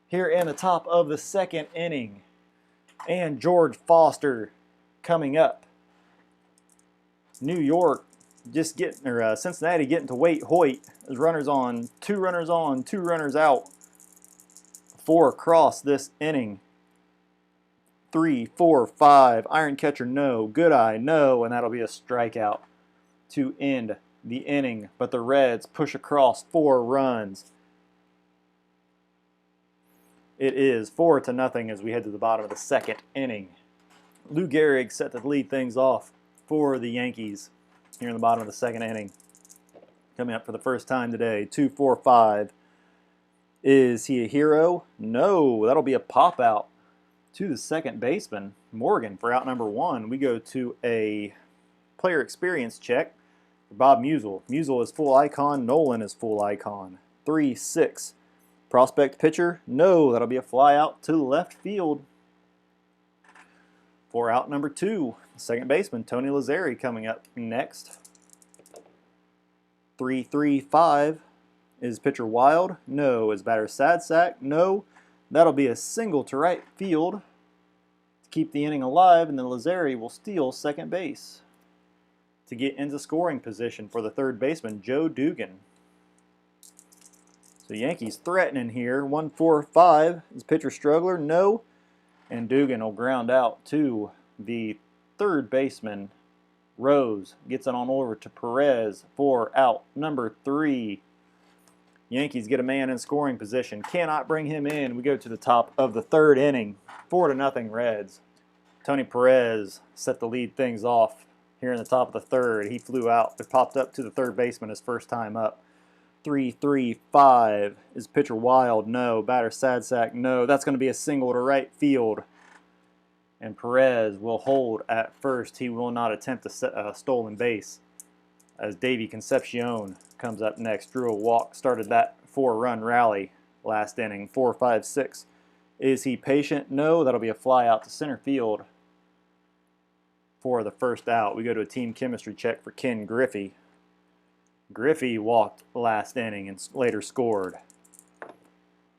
here in the top of the second inning. And George Foster coming up. New York just getting, or Cincinnati getting to wait Hoyt as runners on, 2 runners out. 4 across this inning. 3, 4, 5. Iron catcher, no. Good eye, no. And that'll be a strikeout to end the inning. But the Reds push across 4 runs. It is 4-0 as we head to the bottom of the second inning. Lou Gehrig set to lead things off for the Yankees here in the bottom of the second inning. Coming up for the first time today. 2, 4, 5. Is he a hero? No. That'll be a pop out to the second baseman, Morgan, for out number 1. We go to a player experience check for Bob Musial. Musial is full icon. Nolan is full icon. 3, 6. Prospect pitcher? No. That'll be a fly out to left field for out number 2. Second baseman, Tony Lazzeri, coming up next. 3, 3, 5. Is pitcher Wild? No. Is batter Sadsack? No. That'll be a single to right field to keep the inning alive, and then Lazzeri will steal second base to get into scoring position for the third baseman, Joe Dugan. So Yankees threatening here. 1, 4, 5. Is pitcher Strugler? No. And Dugan will ground out to the third baseman, Rose. Gets it on over to Perez for out number 3. Yankees get a man in scoring position. Cannot bring him in. We go to the top of the third inning. 4-0 Reds. Tony Perez set to lead things off here in the top of the third. He flew out. It popped up to the third baseman his first time up. 3, 3, 5. Is pitcher Wild? No. Batter Sadsack? No. That's going to be a single to right field. And Perez will hold at first. He will not attempt a stolen base as Davey Concepcion comes up next. Drew a walk, started that 4-run rally last inning. 4, 5, 6. Is he patient? No. That'll be a fly out to center field for the first out. We go to a team chemistry check for Ken Griffey. Griffey walked last inning and later scored.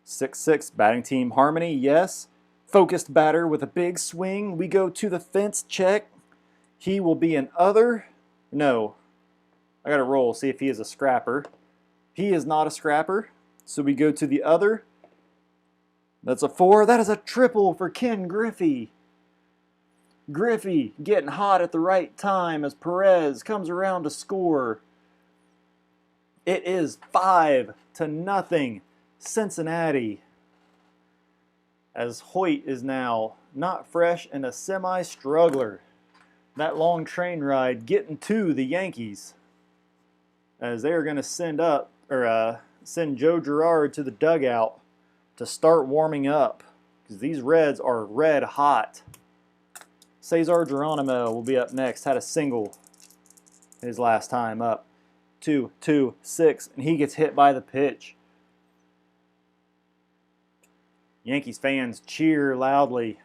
6-6 batting team harmony, yes. Focused batter with a big swing. We go to the fence check. He will be an other. No. I got to roll, see if he is a scrapper. He is not a scrapper. So we go to the other. That's a 4. That is a triple for Ken Griffey. Griffey getting hot at the right time as Perez comes around to score. It is 5-0 Cincinnati. As Hoyt is now not fresh and a semi-struggler. That long train ride getting to the Yankees. as they are going to send Joe Girard to the dugout to start warming up, because these Reds are red hot. Cesar Geronimo will be up next. Had a single his last time up. 2-2-6, and he gets hit by the pitch. Yankees fans cheer loudly.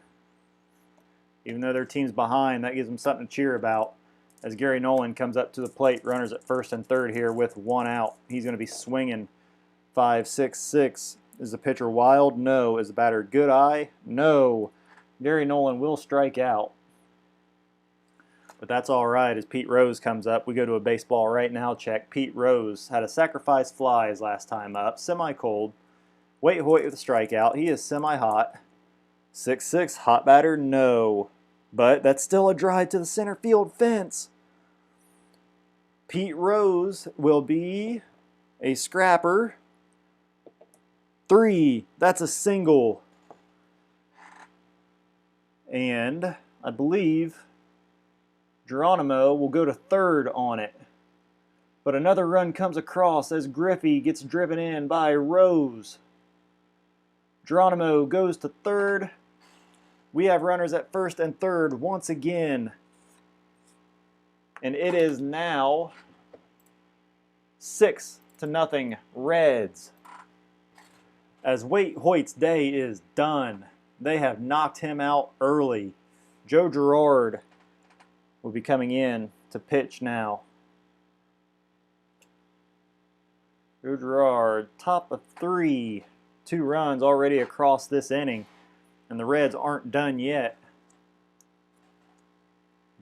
Even though their team's behind, that gives them something to cheer about. As Gary Nolan comes up to the plate, runners at first and third here with one out. He's going to be swinging. 5-6-6. Is the pitcher wild? No. Is the batter good eye? No. Gary Nolan will strike out. But that's all right as Pete Rose comes up. We go to a baseball right now check. Pete Rose had a sacrifice fly his last time up. Semi-cold. Waite Hoyt with a strikeout. He is semi-hot. 6-6. Hot batter? No. But that's still a drive to the center field fence. Pete Rose will be a scrapper. 3. That's a single. And I believe Geronimo will go to third on it. But another run comes across as Griffey gets driven in by Rose. Geronimo goes to third. We have runners at first and third once again. And it is now 6-0 Reds. As Waite Hoyt's day is done. They have knocked him out early. Joe Girard will be coming in to pitch now. Joe Girard, top of 3. 2 runs already across this inning. And the Reds aren't done yet.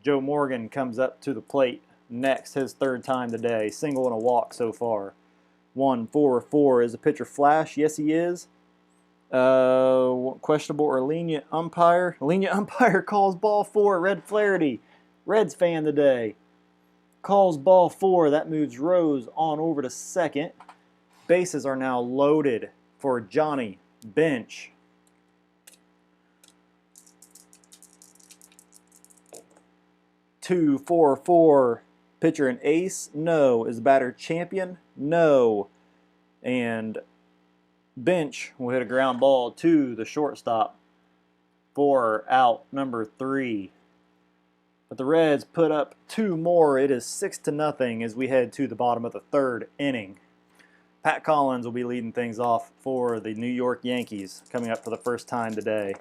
Joe Morgan comes up to the plate next, his third time today. Single and a walk so far. 1-4-4. Is the pitcher flash? Yes, he is. Questionable or lenient umpire. Lenient umpire calls ball 4. Red Flaherty, Reds fan today, calls ball 4. That moves Rose on over to second. Bases are now loaded for Johnny Bench. Two, 4-4. Pitcher an ace? No. Is the batter champion? No. And Bench will hit a ground ball to the shortstop for out number 3. But the Reds put up 2 more. It is 6-0 as we head to the bottom of the third inning. Pat Collins will be leading things off for the New York Yankees, coming up for the first time today.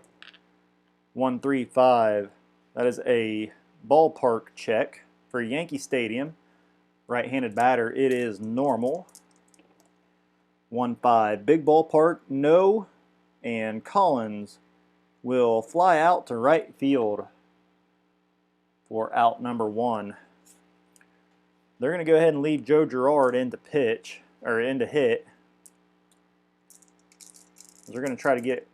1-3-5. That is a ballpark check for Yankee Stadium. Right-handed batter, it is normal. 1-5. Big ballpark, no. And Collins will fly out to right field for out number 1. They're going to go ahead and leave Joe Girard into pitch, or into hit. They're going to try to get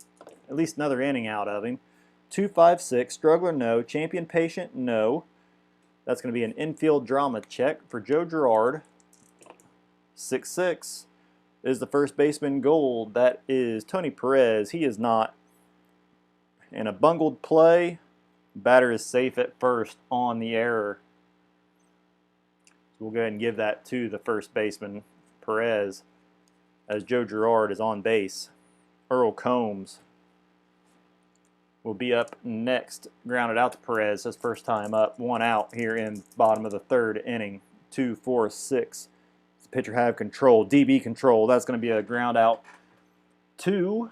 at least another inning out of him. 2-5-6. Struggler, no. Champion patient, no. That's going to be an infield drama check for Joe Girard. 6-6. Is the first baseman gold? That is Tony Perez. He is not. In a bungled play, batter is safe at first on the error. So we'll go ahead and give that to the first baseman, Perez, as Joe Girard is on base. Earl Combs will be up next. Grounded out to Perez, his first time up. 1 out here in bottom of the third inning. 2-4-6. The pitcher have control, DB control. That's going to be a ground out. 2.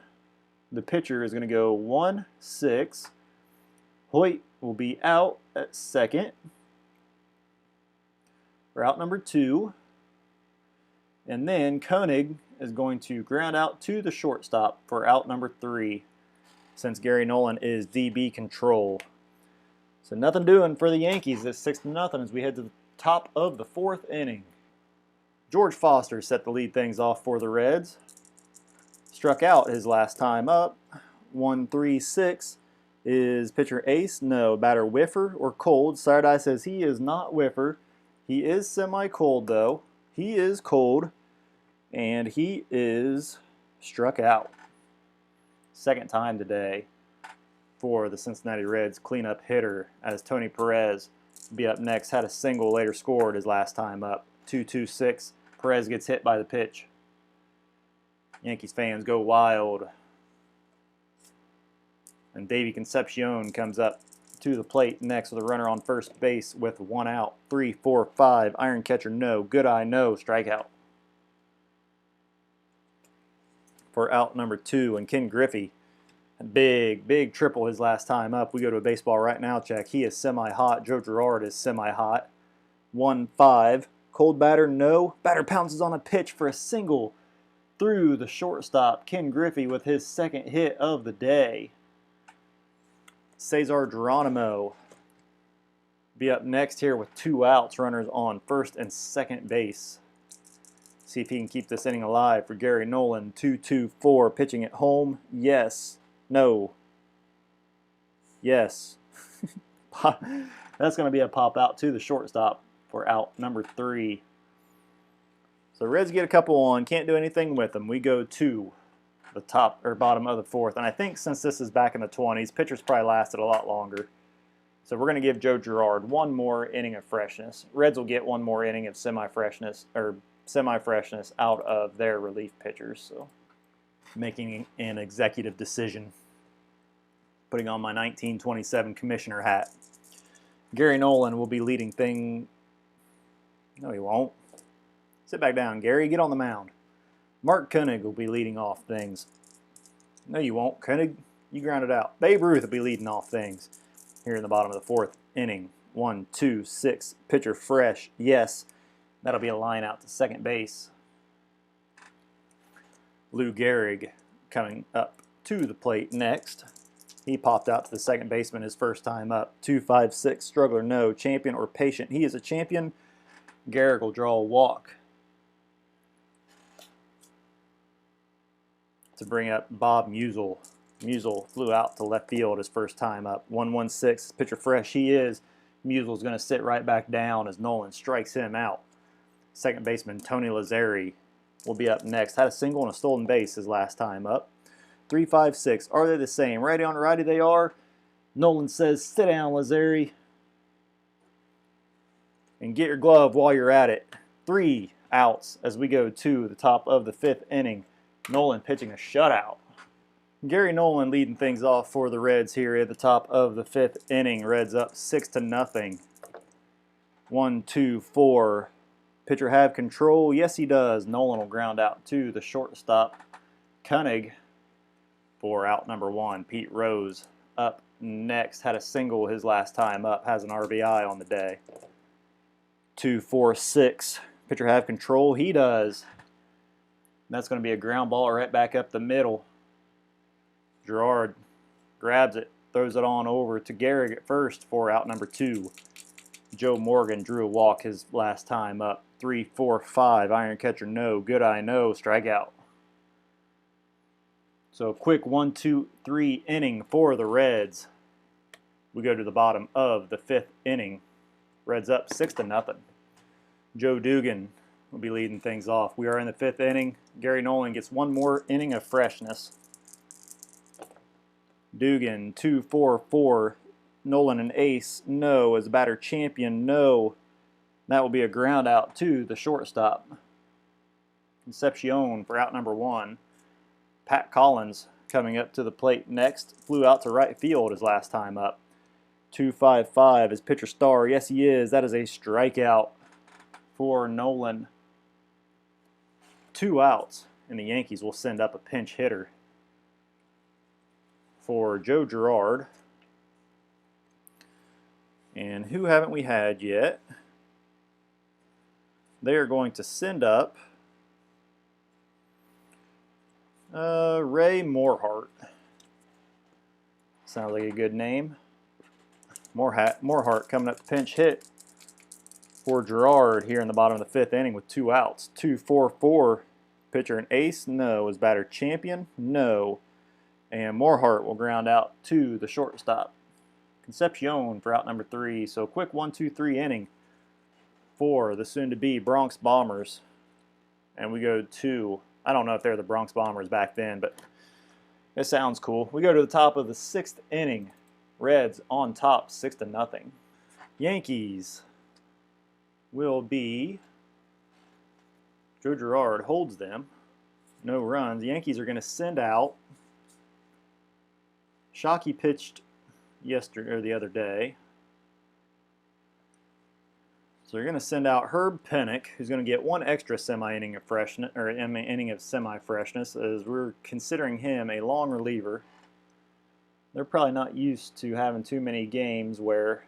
The pitcher is going to go 1-6. Hoyt will be out at second for out number 2. And then Koenig is going to ground out to the shortstop for out number 3, since Gary Nolan is DB control. So nothing doing for the Yankees. It's 6-0 as we head to the top of the 4th inning. George Foster set to lead things off for the Reds. Struck out his last time up. 1-3-6. Is pitcher ace? No. Batter whiffer or cold? Side says he is not whiffer. He is semi-cold though. He is cold. And he is struck out. Second time today for the Cincinnati Reds cleanup hitter, as Tony Perez will be up next. Had a single, later scored his last time up. 2-2-6. Perez gets hit by the pitch. Yankees fans go wild. And Davey Concepcion comes up to the plate next with a runner on first base with 1 out. 3-4-5. Iron catcher, no. Good eye, no. Strikeout. For out number 2, and Ken Griffey. Big triple his last time up. We go to a baseball right now check. He is semi-hot. Joe Girard is semi-hot. 1-5. Cold batter, no. Batter pounces on a pitch for a single through the shortstop. Ken Griffey with his second hit of the day. Cesar Geronimo be up next here with 2 outs. Runners on first and second base. See if he can keep this inning alive for Gary Nolan. 2-2-4. Pitching at home. Yes. No. Yes. That's going to be a pop out to the shortstop for out number 3. So the Reds get a couple on. Can't do anything with them. We go to the top or bottom of the 4th. And I think since this is back in the 20s, pitchers probably lasted a lot longer. So we're going to give Joe Girard 1 more inning of freshness. Reds will get 1 more inning of semi-freshness out of their relief pitchers. So making an executive decision. Putting on my 1927 commissioner hat. Gary Nolan will be leading thing. No, he won't. Sit back down, Gary. Get on the mound. Mark Koenig will be leading off things. No, you won't. Koenig, you ground it out. Babe Ruth will be leading off things here in the bottom of the 4th inning. 1-2-6. Pitcher fresh. Yes. That'll be a line out to second base. Lou Gehrig coming up to the plate next. He popped out to the second baseman his first time up. 2-5-6. Struggler, no. Champion or patient. He is a champion. Gehrig will draw a walk to bring up Bob Musial. Musial flew out to left field his first time up. 1-1-6. Pitcher fresh. He is. Musial's going to sit right back down as Nolan strikes him out. Second baseman Tony Lazzeri will be up next. Had a single and a stolen base his last time up. 3-5-6. Are they the same? Righty on righty they are. Nolan says, sit down, Lazzeri. And get your glove while you're at it. 3 outs as we go to the top of the 5th inning. Nolan pitching a shutout. Gary Nolan leading things off for the Reds here at the top of the 5th inning. Reds up 6-0. 1-2-4. Pitcher have control. Yes, he does. Nolan will ground out to the shortstop. Koenig for out number 1. Pete Rose up next. Had a single his last time up. Has an RBI on the day. 2-4-6. Pitcher have control. He does. That's going to be a ground ball right back up the middle. Girard grabs it, throws it on over to Gehrig at first for out number 2. Joe Morgan drew a walk his last time up. 3-4-5. Iron catcher, no. Good eye, no. Strikeout. So a quick 1-2-3 inning for the Reds. We go to the bottom of the 5th inning. Reds up 6-0. Joe Dugan will be leading things off. We are in the 5th inning. Gary Nolan gets 1 more inning of freshness. Dugan, 2-4-4. Nolan an ace, no. As a batter champion, no. That will be a ground out to the shortstop. Concepcion for out number 1. Pat Collins coming up to the plate next. Flew out to right field his last time up. 2-5-5 is pitcher star. Yes, he is. That is a strikeout for Nolan. 2 outs, and the Yankees will send up a pinch hitter for Joe Girard. And who haven't we had yet? They are going to send up Ray Morehart. Sounds like a good name. Morehart coming up to pinch hit for Girard here in the bottom of the 5th inning with 2 outs. 2-4-4. Pitcher an ace? No. Is batter champion? No. And Morehart will ground out to the shortstop. Concepcion for out number 3. So quick 1-2-3 inning for the soon-to-be Bronx Bombers. And we go to, I don't know if they're the Bronx Bombers back then, but it sounds cool. We go to the top of the 6th inning. Reds on top 6-0. Yankees will be Joe Girard holds them. No runs. The Yankees are going to send out. Shockey pitched yesterday or the other day. So they're going to send out Herb Pennock, who's going to get one extra semi-inning of freshness or inning of semi-freshness, as we're considering him a long reliever. They're probably not used to having too many games where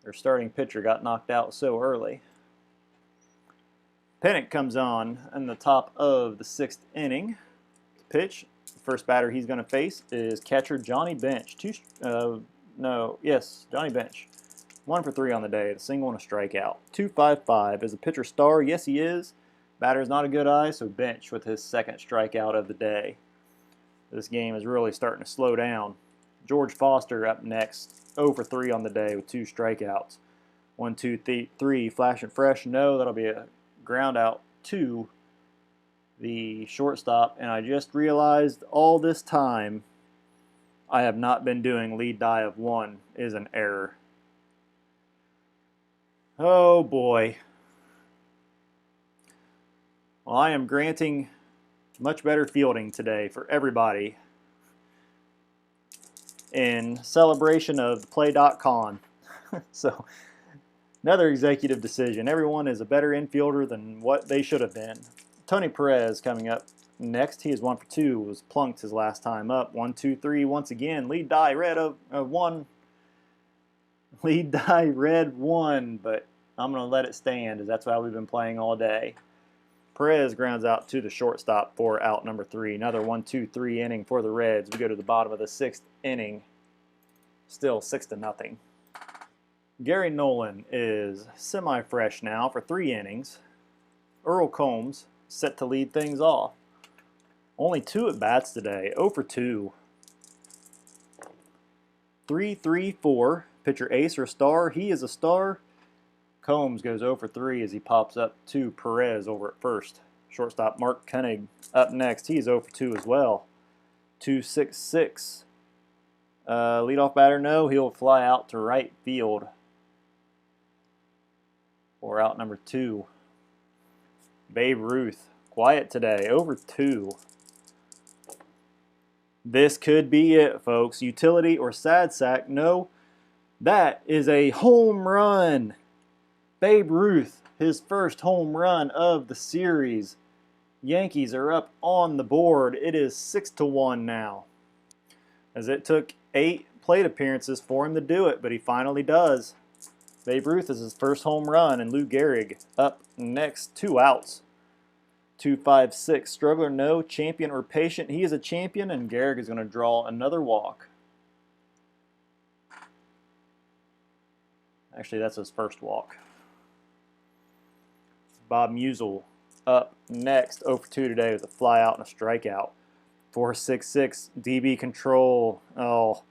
their starting pitcher got knocked out so early. Pennock comes on in the top of the 6th inning. Pitch. The first batter he's going to face is catcher Johnny Bench. Johnny Bench. 1 for 3 on the day, a single and a strikeout. 2.55. Is the pitcher star? Yes, he is. Batter's not a good eye, so Bench with his 2nd strikeout of the day. This game is really starting to slow down. George Foster up next, 0 for 3 on the day with 2 strikeouts. 1, 2, 3, flash and fresh. No, that'll be a ground out to the shortstop. And I just realized all this time I have not been doing lead die of 1 is an error. Oh boy. Well, I am granting much better fielding today for everybody in celebration of the Plaay-Dot-Con. So, another executive decision. Everyone is a better infielder than what they should have been. Tony Perez coming up next. He is 1 for 2. Was plunked his last time up. 1, 2, 3 once again. Lead die red of 1. Lead die red 1, but I'm going to let it stand, as that's why we've been playing all day. Perez grounds out to the shortstop for out number 3. Another 1, 2, 3 inning for the Reds. We go to the bottom of the 6th inning. Still 6-0. Gary Nolan is semi-fresh now for 3 innings. Earl Combs set to lead things off. Only 2 at-bats today. 0 for 2. 3-3-4. Pitcher ace or star. He is a star. Combs goes 0 for 3 as he pops up to Perez over at first. Shortstop Mark Koenig up next. He's 0 for 2 as well. 2-6-6. Leadoff batter, no. He'll fly out to right field for out number 2. Babe Ruth, quiet today, 0 for 2. This could be it, folks. Utility or sad sack, no. That is a home run. Babe Ruth, his first home run of the series. Yankees are up on the board. It is 6-1 now. As it took 8 plate appearances for him to do it, but he finally does. Babe Ruth is his first home run, and Lou Gehrig up next, 2 outs. 2-5-6. Struggler, no. Champion or patient. He is a champion, and Gehrig is going to draw another walk. Actually, that's his first walk. Bob Musial up next, 0 for 2 today with a fly out and a strikeout. 4-6-6, DB control. Oh,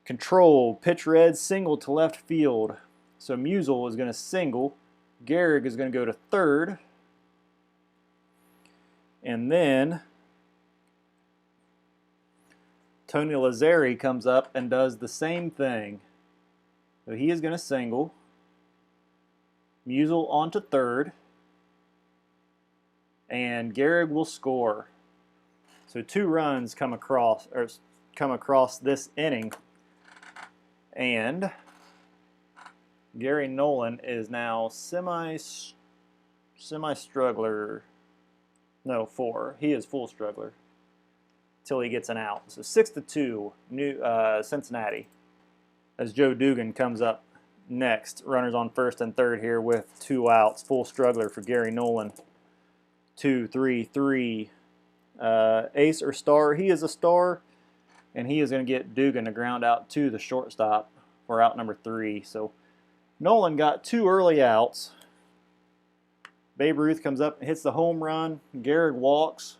control. Pitch red, single to left field. So Musial is going to single. Gehrig is going to go to third. And then Tony Lazzeri comes up and does the same thing. So he is going to single. Musial onto third. And Gehrig will score. So 2 runs come across this inning. And Gary Nolan is now semi-struggler. No, 4. He is full struggler till he gets an out. So 6-2, Cincinnati. As Joe Dugan comes up next. Runners on first and third here with 2 outs. Full struggler for Gary Nolan. 2-3-3. Ace or star. He is a star. And he is going to get Dugan to ground out to the shortstop for out number 3. So Nolan got 2 early outs. Babe Ruth comes up and hits the home run. Gehrig walks.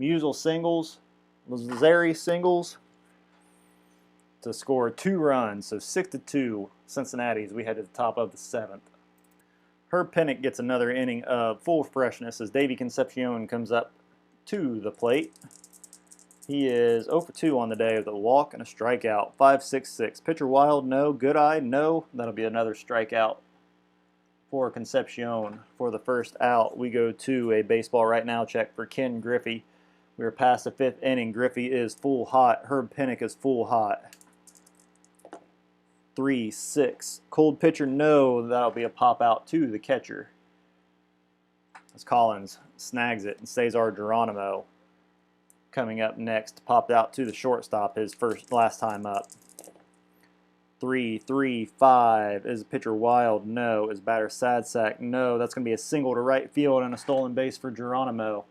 Musial singles. Lazzeri singles to score 2 runs. So 6-2 Cincinnati as we head to the top of the 7th. Herb Pennock gets another inning of full freshness as Davey Concepcion comes up to the plate. He is 0 for 2 on the day with a walk and a strikeout. 5-6-6. Pitcher wild, no. Good eye, no. That'll be another strikeout. for Concepcion. For the first out, we go to a baseball right now check for Ken Griffey. We are past the 5th inning. Griffey is full hot. Herb Pennock is full hot. 3-6. Cold pitcher, no. That'll be a pop out to the catcher, as Collins snags it, and Cesar Geronimo coming up next, popped out to the shortstop, his last time up. 3-3-5. Is pitcher wild? No. Is batter Sadsack? No. That's going to be a single to right field and a stolen base for Geronimo.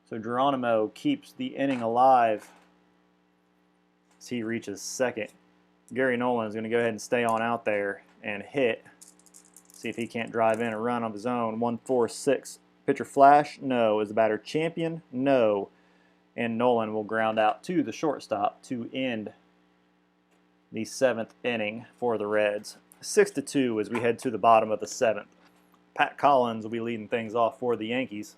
So Geronimo keeps the inning alive as he reaches second. Gary Nolan is going to go ahead and stay on out there and hit. See if he can't drive in a run of his own. 1-4-6. Pitcher flash? No. Is the batter Champion? No. And Nolan will ground out to the shortstop to end the 7th inning for the Reds. 6-2 as we head to the bottom of the 7th. Pat Collins will be leading things off for the Yankees.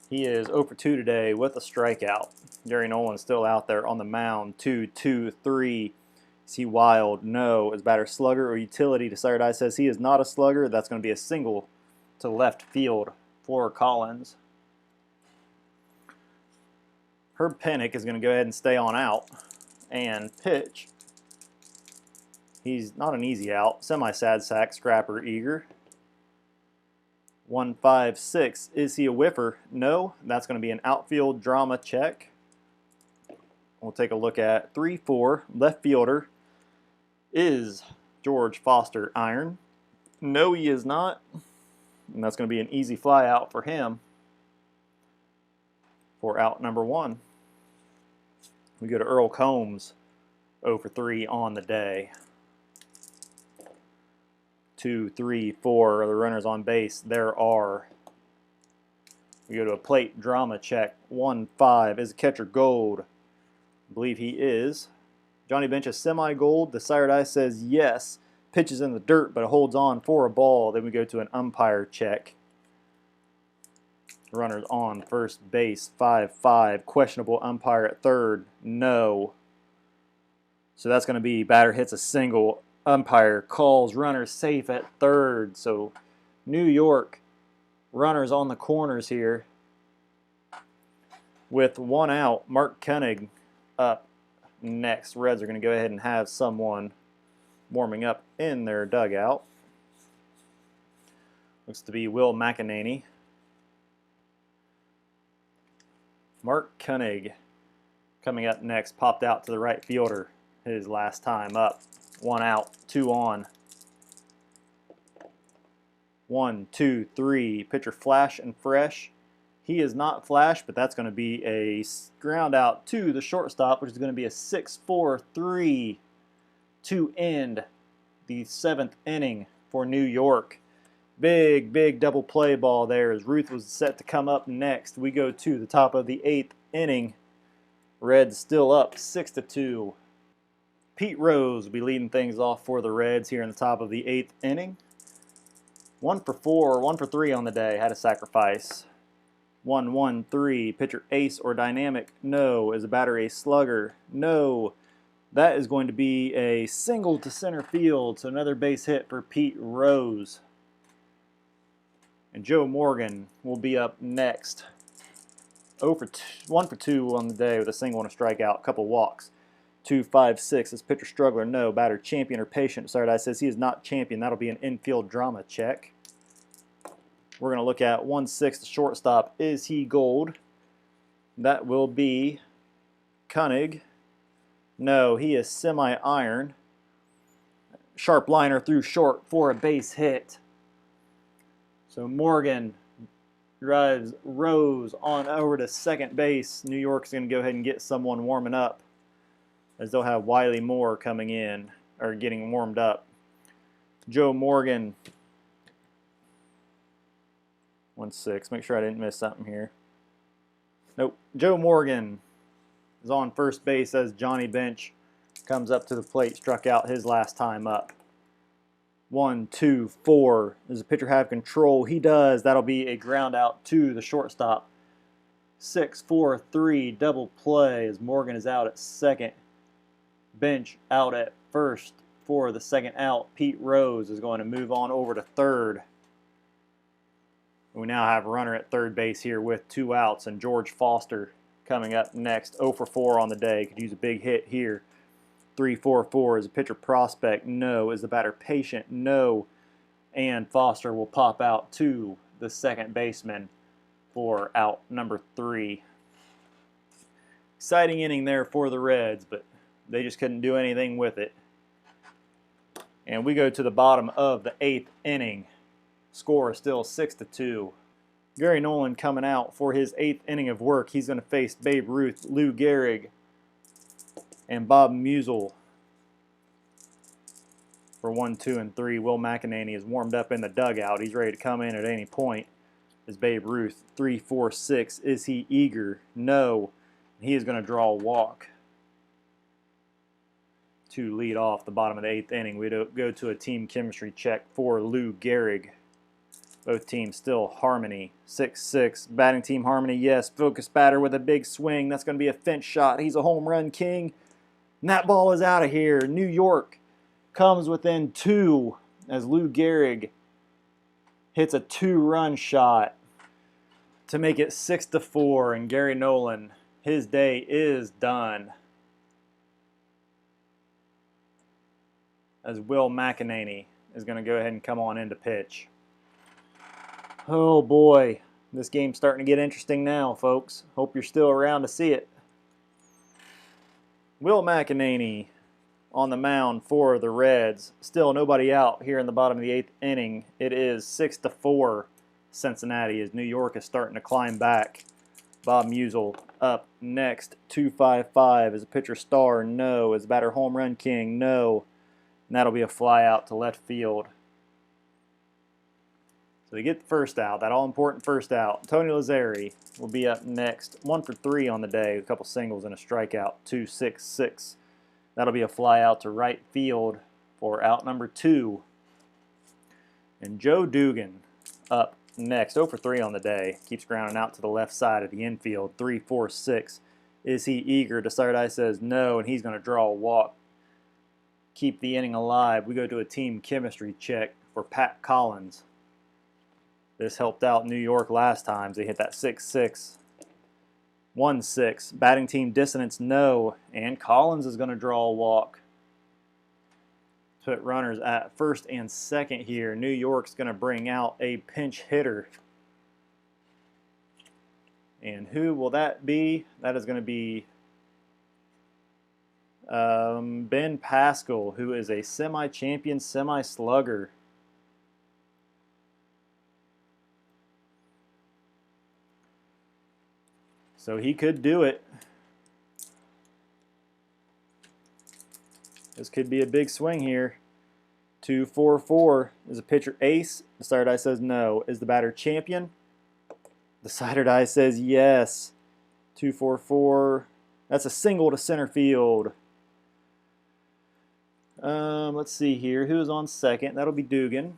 He is 0 for 2 today with a strikeout. Gary Nolan still out there on the mound. 2-2-3. Is he wild? No. Is batter slugger or utility? Desired Eye says he is not a slugger. That's going to be a single to left field for Collins. Herb Pennock is going to go ahead and stay on out and pitch. He's not an easy out. Semi-sad sack, Scrapper eager. 1-5-6. Is he a whiffer? No. That's going to be an outfield drama check. We'll take a look at 3-4. Left fielder is George Foster Iron. No, he is not. And that's going to be an easy fly out for him for out number 1. We go to Earl Combs, 0 for 3 on the day. 2, 3, 4 are the runners on base. There are. We go to a plate drama check. 1-5. Is the catcher Gold? I believe he is. Johnny Bench is semi-gold. Desired Eye says yes. Pitches in the dirt, but holds on for a ball. Then we go to an umpire check. Runners on first base. 5-5. Questionable umpire at third. No. So that's going to be batter hits a single. Umpire calls runners safe at third. So New York runners on the corners here with 1 out. Mark Koenig up next. Reds are going to go ahead and have someone warming up in their dugout. Looks to be Will McEnany. Mark Koenig coming up next, popped out to the right fielder his last time up. 1 out, 2 on. 1, 2, 3. Pitcher flash and fresh. He is not flash, but that's going to be a ground out to the shortstop, which is going to be a 6-4-3 to end the 7th inning for New York. Big double play ball there as Ruth was set to come up next. We go to the top of the 8th inning. Reds still up 6-2. Pete Rose will be leading things off for the Reds here in the top of the 8th inning. 1 for 4, 1 for 3 on the day. Had a sacrifice. 1-1-3. Pitcher ace or dynamic? No. Is a batter a slugger? No. That is going to be a single to center field. So another base hit for Pete Rose. And Joe Morgan will be up next. 1 for 2 on the day with a single and a strikeout, a couple walks. 2-5-6. Is pitcher struggler? No. Batter champion or patient? Sorry, I says he is not champion. That'll be an infield drama check. We're going to look at 1-6. The shortstop. Is he gold? That will be Koenig. No, he is semi-iron. Sharp liner through short for a base hit. So Morgan drives Rose on over to second base. New York's going to go ahead and get someone warming up, as they'll have Wiley Moore coming in, or getting warmed up. Joe Morgan. 1-6. Make sure I didn't miss something here. Nope. Joe Morgan is on first base as Johnny Bench comes up to the plate. Struck out his last time up. 1, 2, 4. Does the pitcher have control? He does. That'll be a ground out to the shortstop. 6-4-3 double play as Morgan is out at second. Bench out at first for the second out. Pete Rose is going to move on over to third. We now have a runner at third base here with 2 outs, and George Foster coming up next. 0 for 4 on the day. Could use a big hit here. 3-4-4. Is the pitcher prospect? No. Is the batter patient? No. And Foster will pop out to the second baseman for out number 3. Exciting inning there for the Reds, but they just couldn't do anything with it. And we go to the bottom of the 8th inning. Score is still 6-2. Gary Nolan coming out for his 8th inning of work. He's going to face Babe Ruth, Lou Gehrig, and Bob Musial for 1, 2, and 3. Will McEnany is warmed up in the dugout. He's ready to come in at any point. Is Babe Ruth. 3, 4, 6. Is he eager? No. He is going to draw a walk to lead off the bottom of the 8th inning. We go to a team chemistry check for Lou Gehrig. Both teams still harmony. 6-6. Batting team harmony, yes. Focus batter with a big swing. That's going to be a fence shot. He's a home run king. And that ball is out of here. New York comes within 2 as Lou Gehrig hits a 2-run shot to make it 6-4. And Gary Nolan, his day is done. As Will McEnany is going to go ahead and come on in to pitch. Oh boy, this game's starting to get interesting now, folks. Hope you're still around to see it. Will McEnany on the mound for the Reds. Still nobody out here in the bottom of the 8th inning. It is 6-4 Cincinnati as New York is starting to climb back. Bob Musial up next. 2-5-5. Is a pitcher star? No. Is the batter home run king? No. And that'll be a fly out to left field. So they get the first out, that all-important first out. Tony Lazzeri will be up next. 1 for 3 on the day, a couple singles and a strikeout. 2-6-6. That'll be a fly out to right field for out number 2. And Joe Dugan up next. 0 for 3 on the day. Keeps grounding out to the left side of the infield. 3-4-6. Is he eager? Desardi says no, and he's going to draw a walk. Keep the inning alive. We go to a team chemistry check for Pat Collins. This helped out New York last time. They hit that 6-6. 1-6. Batting team dissonance, no. And Collins is going to draw a walk. Put runners at first and second here. New York's going to bring out a pinch hitter. And who will that be? That is going to be Ben Pascal, who is a semi-champion, semi-slugger. So he could do it. This could be a big swing here. 2-4-4. Is a pitcher ace? The starter die says no. Is the batter champion? The cider die says yes. 2-4-4. That's a single to center field. Let's see here. Who's on second? That'll be Dugan.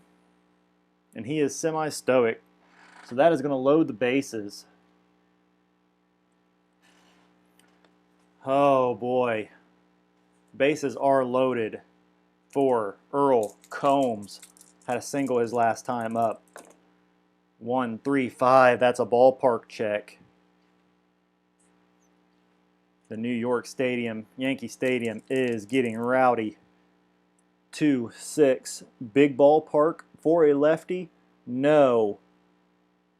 And he is semi-stoic. So that is going to load the bases. Oh boy. Bases are loaded for Earl Combs. Had a single his last time up. 1-3-5. That's a ballpark check. The New York Stadium, Yankee Stadium, is getting rowdy. 2-6. Big ballpark for a lefty? No.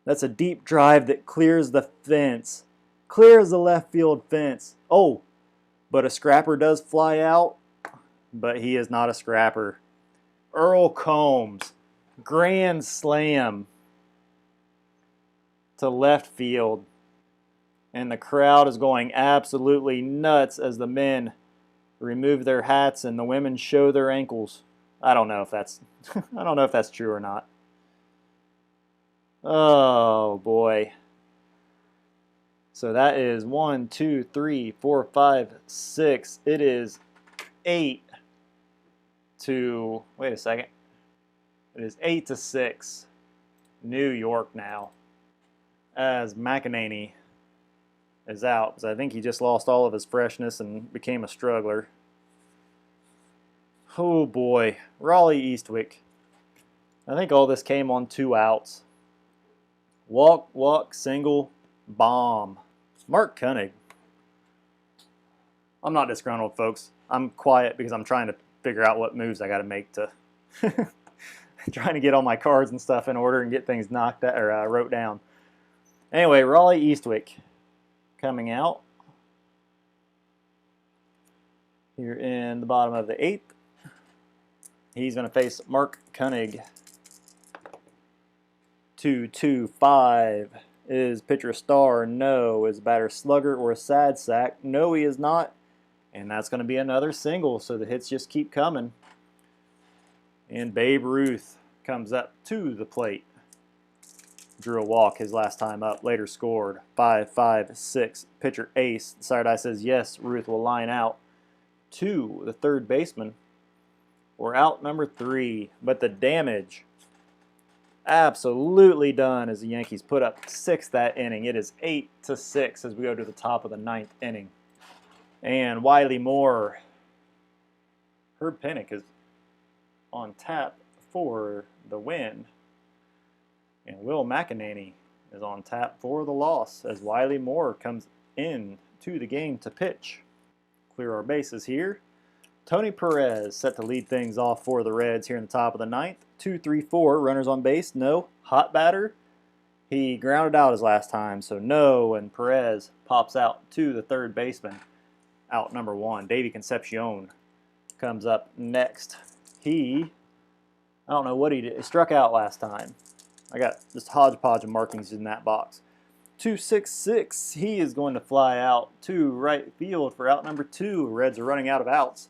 That's a deep drive that clears the fence. Clears the left field fence. Oh, but a scrapper does fly out, but he is not a scrapper. Earl Combs, grand slam to left field. And the crowd is going absolutely nuts as the men remove their hats and the women show their ankles. I don't know if that's I don't know if that's true or not. Oh boy. So that is 1, 2, 3, 4, 5, 6. It is 8 to, wait a second. It is 8-6. New York now. As McEnany is out, because I think he just lost all of his freshness and became a struggler. Oh boy, Raleigh Eastwick. I think all this came on 2 outs. Walk, walk, single, bomb. Mark Koenig. I'm not disgruntled, folks. I'm quiet because I'm trying to figure out what moves I got to make to trying to get all my cards and stuff in order and get things knocked out, or wrote down. Anyway, Raleigh Eastwick coming out here in the bottom of the 8th. He's going to face Mark Koenig. 2-2-5. Is pitcher a star? No. Is batter slugger or a sad sack? No, he is not. And that's going to be another single, so the hits just keep coming. And Babe Ruth comes up to the plate. Drew a walk his last time up, later scored 5-5-6. Pitcher ace. The side eye says yes, Ruth will line out to the third baseman. We're out number 3, but the damage absolutely done as the Yankees put up 6 that inning. It is 8-6 as we go to the top of the 9th inning. And Wiley Moore, Herb Pennock is on tap for the win. And Will McEnany is on tap for the loss as Wiley Moore comes in to the game to pitch. Clear our bases here. Tony Perez set to lead things off for the Reds here in the top of the 9th. 2-3-4, runners on base, no. Hot batter, he grounded out his last time, so no, and Perez pops out to the third baseman. Out number 1. Davey Concepcion comes up next. I don't know what he did. He struck out last time. I got just a hodgepodge of markings in that box. 2-6-6. He is going to fly out to right field for out number 2. Reds are running out of outs.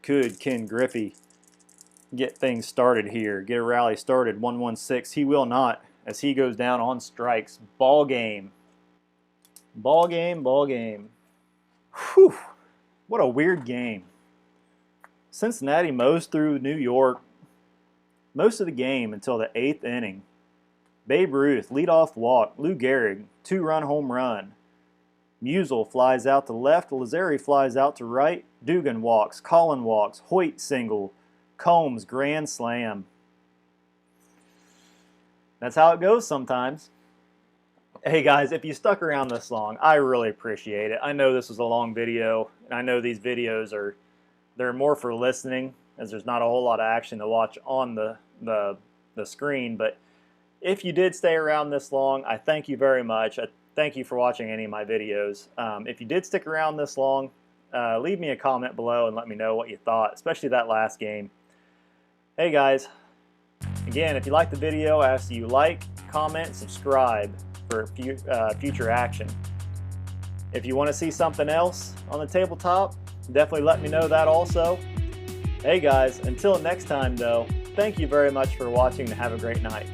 Could Ken Griffey get things started here? Get a rally started. 1-1-6. He will not as he goes down on strikes. Ball game. Ball game, ball game. Whew. What a weird game. Cincinnati mows through New York most of the game until the 8th inning. Babe Ruth, leadoff walk. Lou Gehrig, 2-run home run. Musial flies out to left. Lazari flies out to right. Dugan walks. Collin walks. Hoyt single. Combs grand slam. That's how it goes sometimes. Hey guys, if you stuck around this long, I really appreciate it. I know this was a long video, and I know these videos they're more for listening, as there's not a whole lot of action to watch on the screen. But if you did stay around this long, I thank you very much. I thank you for watching any of my videos. If you did stick around this long, leave me a comment below and let me know what you thought, especially that last game. Hey guys, again, if you liked the video, I ask that you like, comment, subscribe for future action. If you want to see something else on the tabletop, definitely let me know that also. Hey guys, until next time though, thank you very much for watching and have a great night.